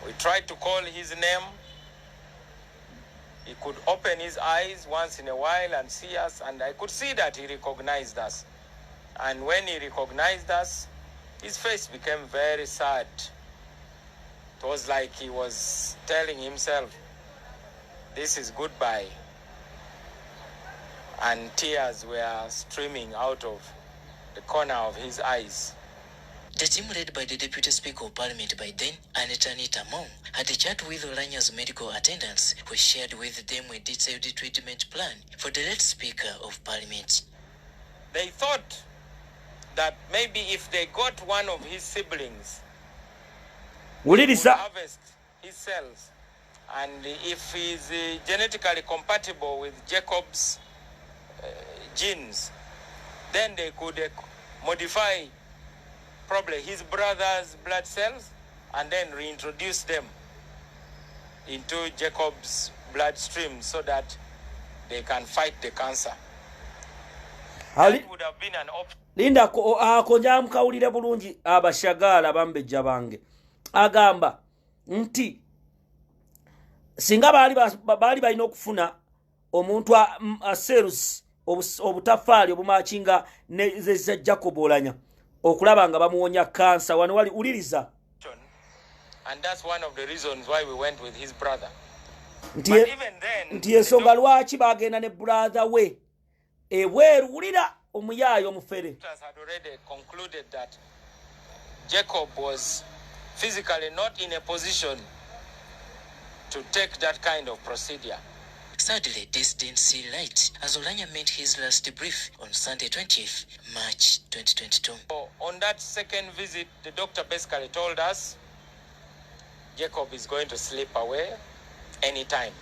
We tried to call his name. He could open his eyes once in a while and see us, and I could see that he recognized us. And when he recognized us, his face became very sad. It was like he was telling himself, this is goodbye. And tears were streaming out of the corner of his eyes. The team led by the Deputy Speaker of Parliament by then, Anita Mong, had a chat with Olanya's medical attendants who shared with them a detailed treatment plan for the late Speaker of Parliament. They thought that maybe if they got one of his siblings, would harvest his cells, and if he's genetically compatible with Jacob's genes, then they could modify probably his brother's blood cells and then reintroduce them into Jacob's bloodstream so that they can fight the cancer. That would have been an option. Linda akonja mkawulire bulungi abashagala bambejja bange agamba nti singa bali balina okufuna omuntu aserus obutafaali obumachinga ne Jacob Olanya okulaba nga bamuwonya cancer wano wali uliriza. And that's one of the reasons why we went with his brother. But even then, nti ensonga lwaki bagenda ne brother we ebweru ulira omuyayo omufere. Doctors had already concluded that Jacob was physically not in a position to take that kind of procedure. Sadly, this didn't see light as Olanya made his last brief on Sunday 20th March 2022. So on that second visit, the doctor basically told us Jacob is going to slip away anytime.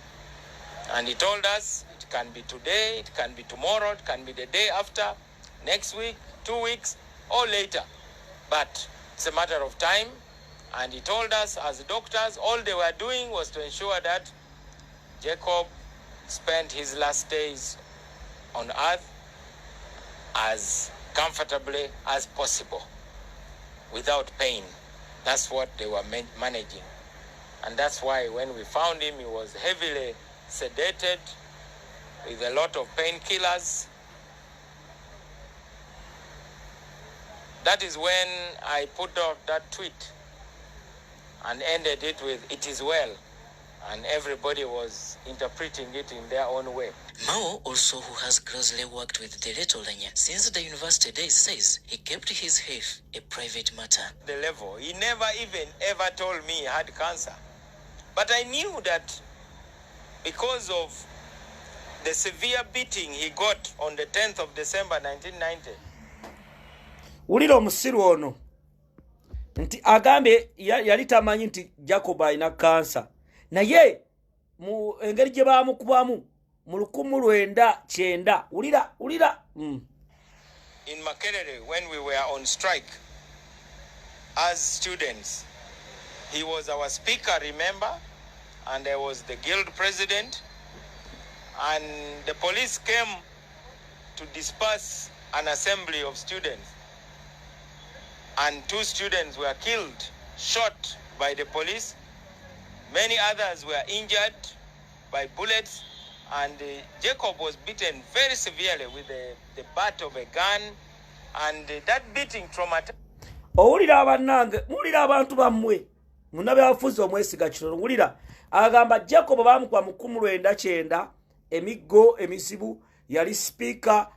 And he told us it can be today, it can be tomorrow, it can be the day after, next week, 2 weeks, or later. But it's a matter of time. And he told us as doctors, all they were doing was to ensure that Jacob spent his last days on earth as comfortably as possible, without pain. That's what they were managing. And that's why when we found him, he was heavily sedated with a lot of painkillers. That is when I put out that tweet and ended it with, "It is well." And everybody was interpreting it in their own way. Mao, also who has closely worked with the late Olanya since the university days, says he kept his health a private matter. The level, he never even ever told me he had cancer. But I knew that because of the severe beating he got on the 10th of December 1990. Uliro musiru ono nti agambe yali tamanyi nti Jacob alina cancer. Naye mu engeri gye bamukubamu mu 1990 ulira in Makerere, when we were on strike as students, he was our speaker, remember, and I was the guild president, and the police came to disperse an assembly of students, and 2 students were killed, shot by the police. Many others were injured by bullets, and Jacob was beaten very severely with the butt of a gun, and that beating traumatized. Owulira abannange, mulira abantu bammwe munabe afuze omwesiga kitono mulira agamba Jacob bamukuba mu 1990 emiggo emisibu yali speaker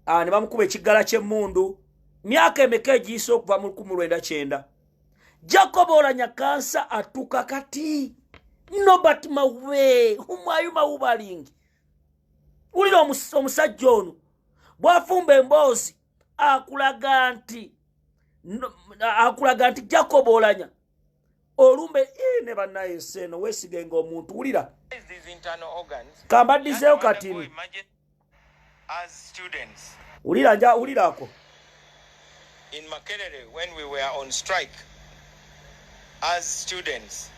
ne bamukuba ekigala ky'emmundu myaka emeka egiyiise okuva mu 1990. Jacob Olanya kansa atuka kati Nobert Mawe umwayu mawubalingi ulira omusajja ono bwafumba emboozi akulaga nti Jacob Olanya olumbe ne bannaye seno wesigenga omuntu ulira kambaddizeeyo katini as students ulirako in Makerere, when we were on strike as students,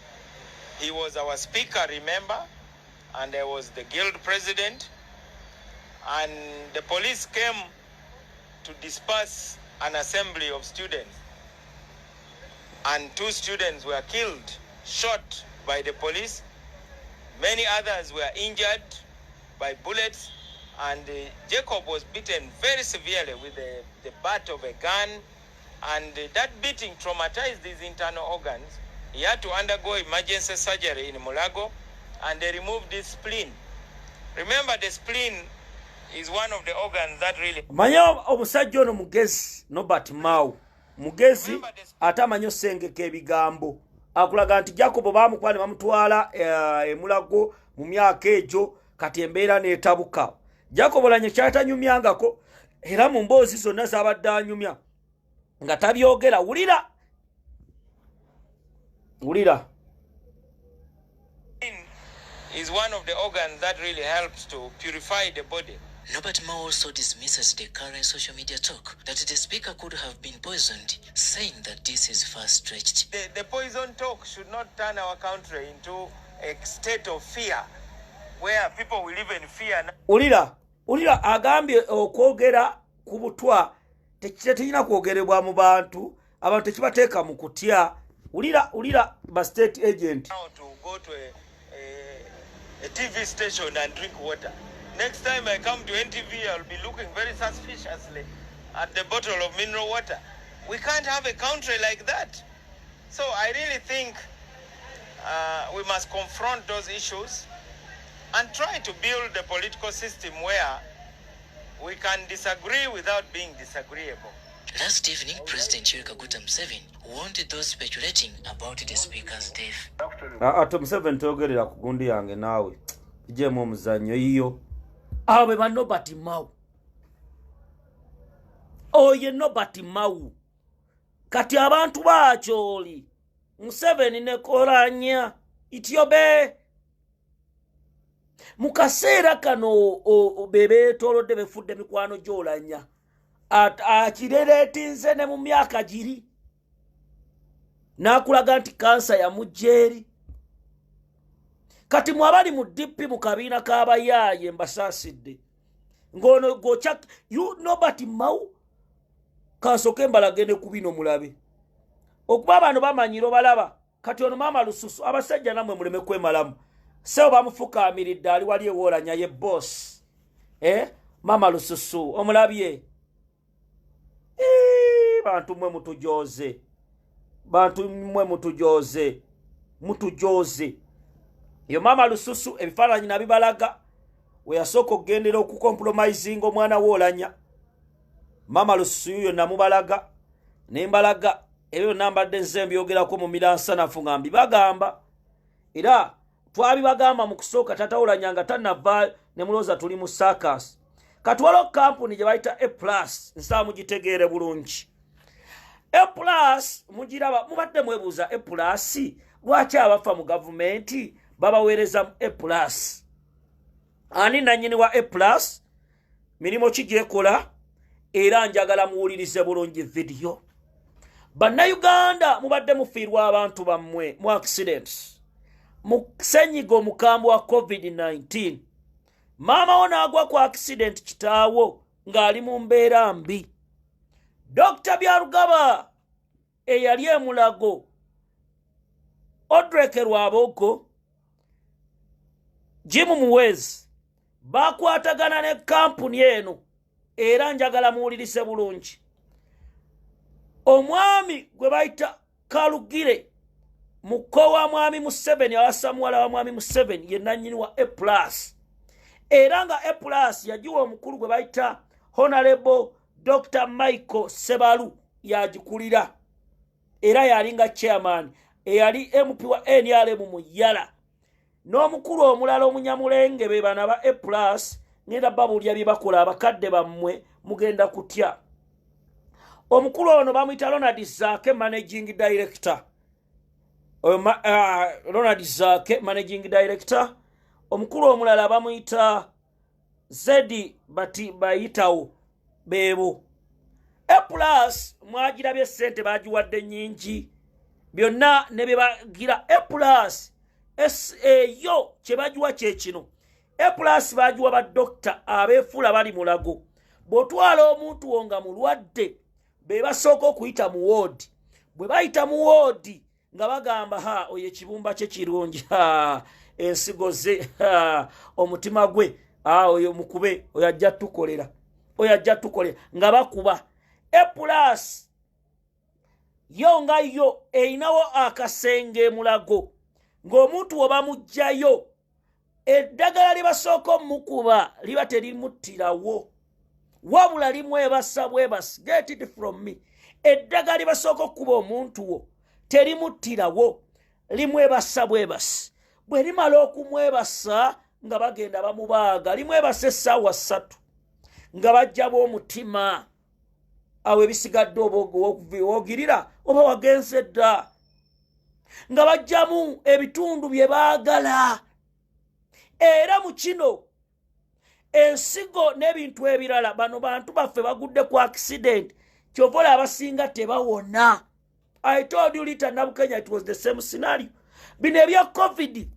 he was our speaker, remember, and I was the guild president, and the police came to disperse an assembly of students, and 2 students were killed, shot by the police. Many others were injured by bullets, and Jacob was beaten very severely with the butt of a gun, and that beating traumatized his internal organs. He had to undergo emergency surgery in Mulago, and they removed his spleen. Remember, the spleen is one of the organs that really... Manya omusajja ono mugezi Nobert Mao mugezi atamanyo sengeka ebigambo akulaga nti Jacob bamukwane bamutwala emulago mu myaka ejo kati embeera n'etabuka. Jacob lanye kyatanyumyangako era mu mboozi zonna z'abadde anyumya nga tabyogera. Wulira is one of the organs that really helps to purify the body. Norbert Mao also dismisses the current social media talk that the speaker could have been poisoned, saying that this is far-stretched. The poison talk should not turn our country into a state of fear, where people will live in fear. Ulira agambye okwogera ku butwa tekirina kwogerebwa mu bantu abantu tekibateeka mu kutya. Ulira ba state agent. Now to go to a TV station and drink water. Next time I come to NTV, I'll be looking very suspiciously at the bottle of mineral water. We can't have a country like that. So I really think we must confront those issues and try to build a political system where we can disagree without being disagreeable. Last evening, President Uganda Museveni warned those speculating about the speaker's death. Ato Museveni togerera ku gundi yange naawe ijemu omuzanyo iyo awe ba Norbert Mao. Oye Norbert Mao kati abantu baacholi Museveni ne koranya itiobe mukaseera kano bebe tolodde befudde mikwano jolanya akireretinze ne mu myaka giri nakulaga nti kansa ya mujeri kati mwabali mu DP mu kabina k'abayaye mbasaasidde ngono gocha Norbert Mao kasoke mbalagende kubino mulabe okuba abantu bamanyiro balaba kati ono mama lususu abasajja namwe muleme kwemalamu seo bamufukaamiridde ali wali ewolanya ye boss mama lususu omulabye bantu mwe mutujoze yo mama lususu ebifaananyi nabibalaga we yasooka okugendera okucompromising omwana wolanya mama lususu yo namubalaga nembalaga ebyo nambadde nze mbyogerako mu miransanafu nga mbibagamba era twabibagamba mu kusooka tatawolanya nga tanavaayo ne mulooza tuli mu circus katwalo kampuni gye bayita A+ nsaa mugitegeere bulungi. A+ mugiraba mubadde mwebuuza A+ lwaki abafa mu gavumenti babaweereza mu A+. Ani nannyini wa A+, mirimu ki gyekola era njagala muwulirize bulungi video. Bannayuganda mubadde mufiirwa abantu bammwe mu accidents mu ssenyiga omukambwe wa COVID-19. Maama wo n'agwa ku accident kitaawo ng'ali mu mbeera mbi. Dr. Byarugaba eyali emulago Odreke Rwabogo Jim Muwezi bakwatagana ne kampuni eno era njagala muwulirise bulungi. Omwami gwe bayita Kalugire muko wa mwami Museveni awasa muwala wa mwami Museveni ye nannyini wa A+. Era nga A+ yagiwa omukulu gwe bayita Honorable Dr. Michael Sebalu yagikulira era yalinga chairman eyali MP wa NRM mu Yala n'omukulu omulala omunyamulenge be bana ba A+ ngenda babulya bye bakola abakadde bammwe mugenda kutya. Omukulu ono bamuyita Ronald Zake managing director. Ronald Zake managing director. Omukulu omulala bamuyita Zedi bati bayitawo bebo. A+ mwagirabye sente bagiwadde nyingi byonna ne bye bagira A+ yo kye bagiwa kye kino. A+ bagiwa badokita abeefuula bali mulago. Bw'otwala omuntu wonga mulwadde be basooka okuyita mu woodi. Bwe bayita mu woodi nga bagamba oyo ekibumba kye kirungi ensigo ze omutima gwe oyo mukube oyo ajja tukolera nga bakuba. A+ yo nga yo eyinawo akasenge mulago ng'omuntu oba mujjayo eddagala lye basooka omukuba liba terimuttirawo wabula limwebasa bwebasi get it from me. eddagala libasooka okuba omuntu wo terimuttirawo limwebasa bwebasi bwe limala okumwebasa nga bagenda bamubaaga limwebasa essaawa 3 nga bajja b'omutima awo ebisigadde oboogirira oba wagenze dda nga bajjamu ebitundu bye baagala era mu kino ensigo n'ebintu ebirala bano bantu baffe bagudde ku accident kyovola abasinga tebawona. I told you Lita Nabukenya it was the same scenario. Bino ebya COVID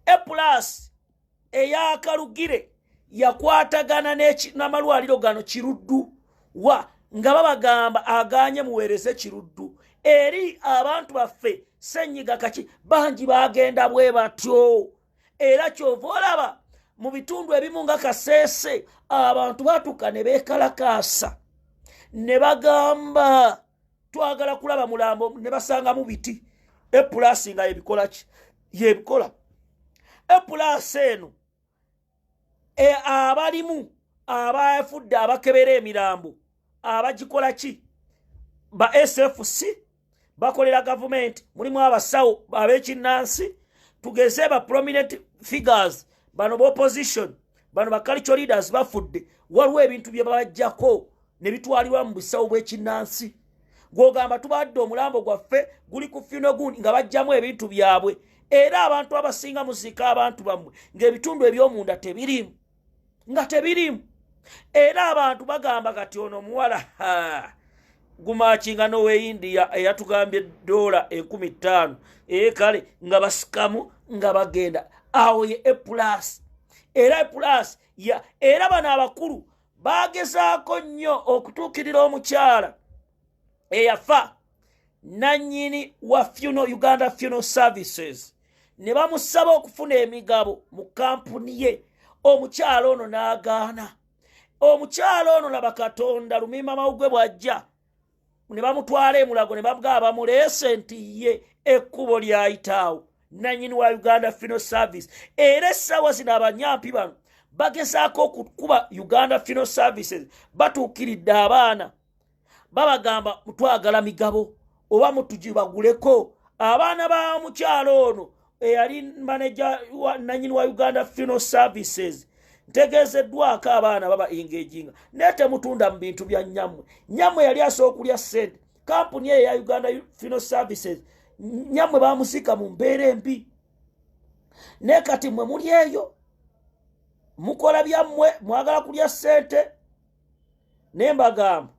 A plus eya Kalugire yakwatagana n'amalwaliro gano Kiruddu wa nga babagamba aganye muweereze Kiruddu eri abantu baffe senyiga kaki bangi bagenda bwe batyo era kyova olaba mu bitundu ebimu nga Kasese abantu batuka ne beekalakaasa ne bagamba twagala kulaba mulambo ne basanga mu biti A plus nga ebikola ki yebikola A plus eno abalimu abafudde abakebera emirambo abagikola ki ba SFC bakolera government mulimu abasawo abekinnansi tugeze ba prominent figures bano opposition bano ba cultural leaders bafudde waliwo ebintu bye babajjako ne bitwalibwa mu bisawo bw'ekinnansi gwogamba tubadde omulambo gwaffe guli ku funeral gundi nga bajjamu ebintu byabwe era abantu abasinga muzika abantu bamwe ng'ebitundu eby'omunda tebirimu nga tebirimu era abantu bagamba kati ono muwala gumakinga nowe India eyatugambye $15,000 kale nga basikamu nga bagenda awo ye A plus era A plus era bano abakulu bagezaako nnyo okutuukirira omukyala eyafa nannyini wa Uganda Funeral Services ne bamusaba okufuna emigabo mu kampuni ye omukyala ono n'agaana. Omukyala ono laba Katonda lumima mawugwe bwajja ne bamutwala emulago ne babugaba bamuleese nti ye ekkubo lyayitaawo nannyini wa Uganda Funeral Service era essaawa zino abanyampi bano bagezaako okukuba Uganda Funeral Services batuukiridde abaana babagamba mutwagala migabo oba mutugibaguleko abaana ba mukyala ono eyali manager nannyini wa Uganda Funeral Services ntegeezeddwako abaana baba engaging naye temutunda mu bintu bya nyammwe yali asooka okulya ssente kampuni eyo ya Uganda Funeral Services nyammwe bamusika mu mbeera embi naye kati mwe muli eyo mukola byammwe mwagala kulya ssente naye mbagamba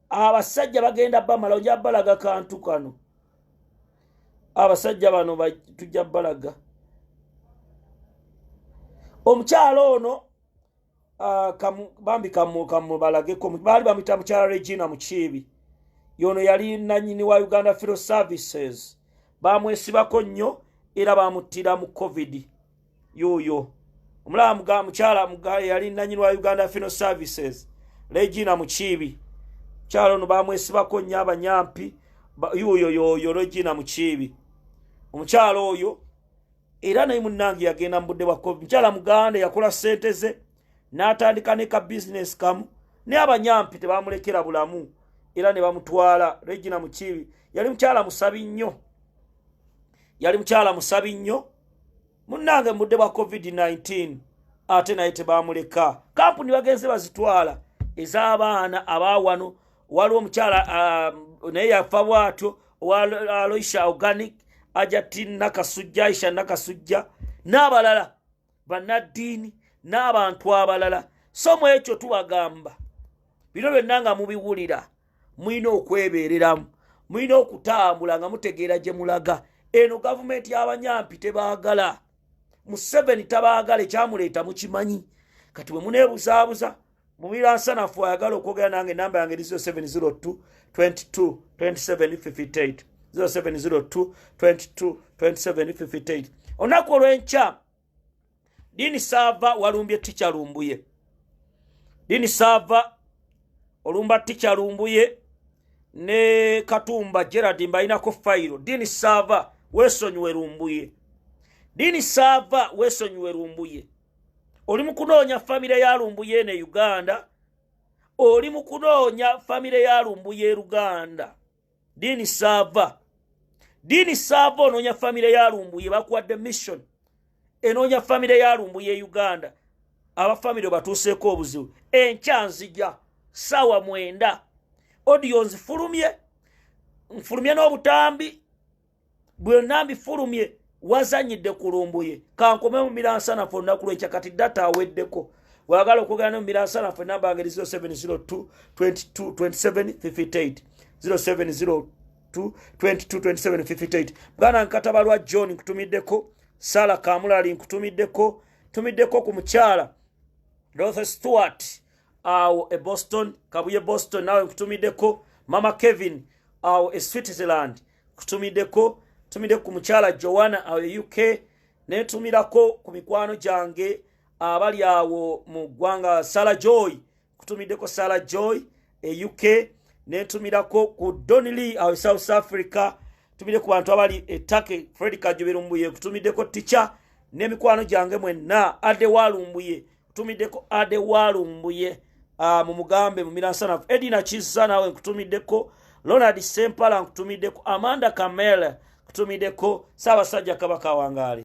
abasajja bagenda bamala ojja balaga kantu kano abasajja bano tujja balaga omukyalo ono bambi kamubalageko baali bamuyita mukyala Regina Mukiibi yono yali nannyini wa Uganda Funeral Services bamwesibako nnyo era bamuttira mu COVID yoyo omulala mukyala yali nannyini wa Uganda Funeral Services Regina Mukiibi mukyala ono bamwesibako nnyo abanyampi yoyo Regina Mukiibi omukyala oyo era naye munnange yagenda mu budde bwa COVID mukyala muganda yakola ssente ze n'atandika ne ka business kamu ne abanyampi tebamulekera bulamu era ne bamutwala. Regina Mukiibi yali mukyala musabi nnyo munnange mu budde bwa COVID-19 ate naye tebamuleka kampuni bagenze bazitwala ez'abaana abaawano waliwo omukyala naye yafa bwatyo Aloisha Organic Ajati Nakasujja Aisha Nakasujja n'abalala bannaddiini n'abantu abalala so mu ekyo tubagamba bino byonna nga mubiwulira mulina okwebeereramu mulina okutambula nga mutegeera gye mulaga eno gavumenti y'abanyampi tebaagala Museveni tabaagala ekyamuleeta mukimanyi kati bwe muneebuzaabuza mubira nsanafu ayagala okwogera nange namba yange 0702 22 2758 0702 22 2758 olunaku olw'enkya Dini Sava walumbye Ticha Lumbuye. Dini Sava olumba Ticha Lumbuye ne Katumba Gerard mbayinako fayiro. Dini Sava wesonywe Lumbuye. Dini Sava wesonywe Lumbuye. Oli mu kunoonya famire ya Lumbuye ne Uganda oli mu kunoonya famire ya Lumbuye Uganda. Dini Sava onoonya famire ya Lumbuye bakuwadde mission. Enoonya famire ya Lumbuye Uganda. Abafamire batuuseeko obuzibu. Enkyanzija sawa 9. Audio nfulumye n'obutambi. Bwonna mbifulumye wazanyidde ku Lumbuye. Kankome mu miransanafu olunaku lw'enkya kati data aweddeko. Wagala okugana mu miransanafu enamba yange 0702 22 27 58. 0702 22 27 58. Bwana Nkatabalwa John nkutumiddeko. Sala Kamulali nkutumiddeko. Tumiddeko ku mukyala Dorothy Stewart awo e Boston, Kabuye Boston nawe nkutumiddeko. Mama Kevin awo e Switzerland nkutumiddeko. Tumiddeko ku mukyala Joanna awo e UK. Netumirako ku mikwano gyange abali awo mu ggwanga Sarah Joy nkutumiddeko Sarah Joy e UK. Netumirako ku Donnelly awo South Africa. Tumide ku bantu abali etake Fred Kajubero Lumbuye kutumiddeko Ticha n'emikwano gyange mwenna Adewa Lumbuye kutumiddeko Adewa Lumbuye mu mugambe mu miransanafu. Edina Kizza nawe kutumiddeko. Ronald Sempala kutumiddeko. Amanda Kamela kutumiddeko. Ssaabasajja Kabaka wangaali.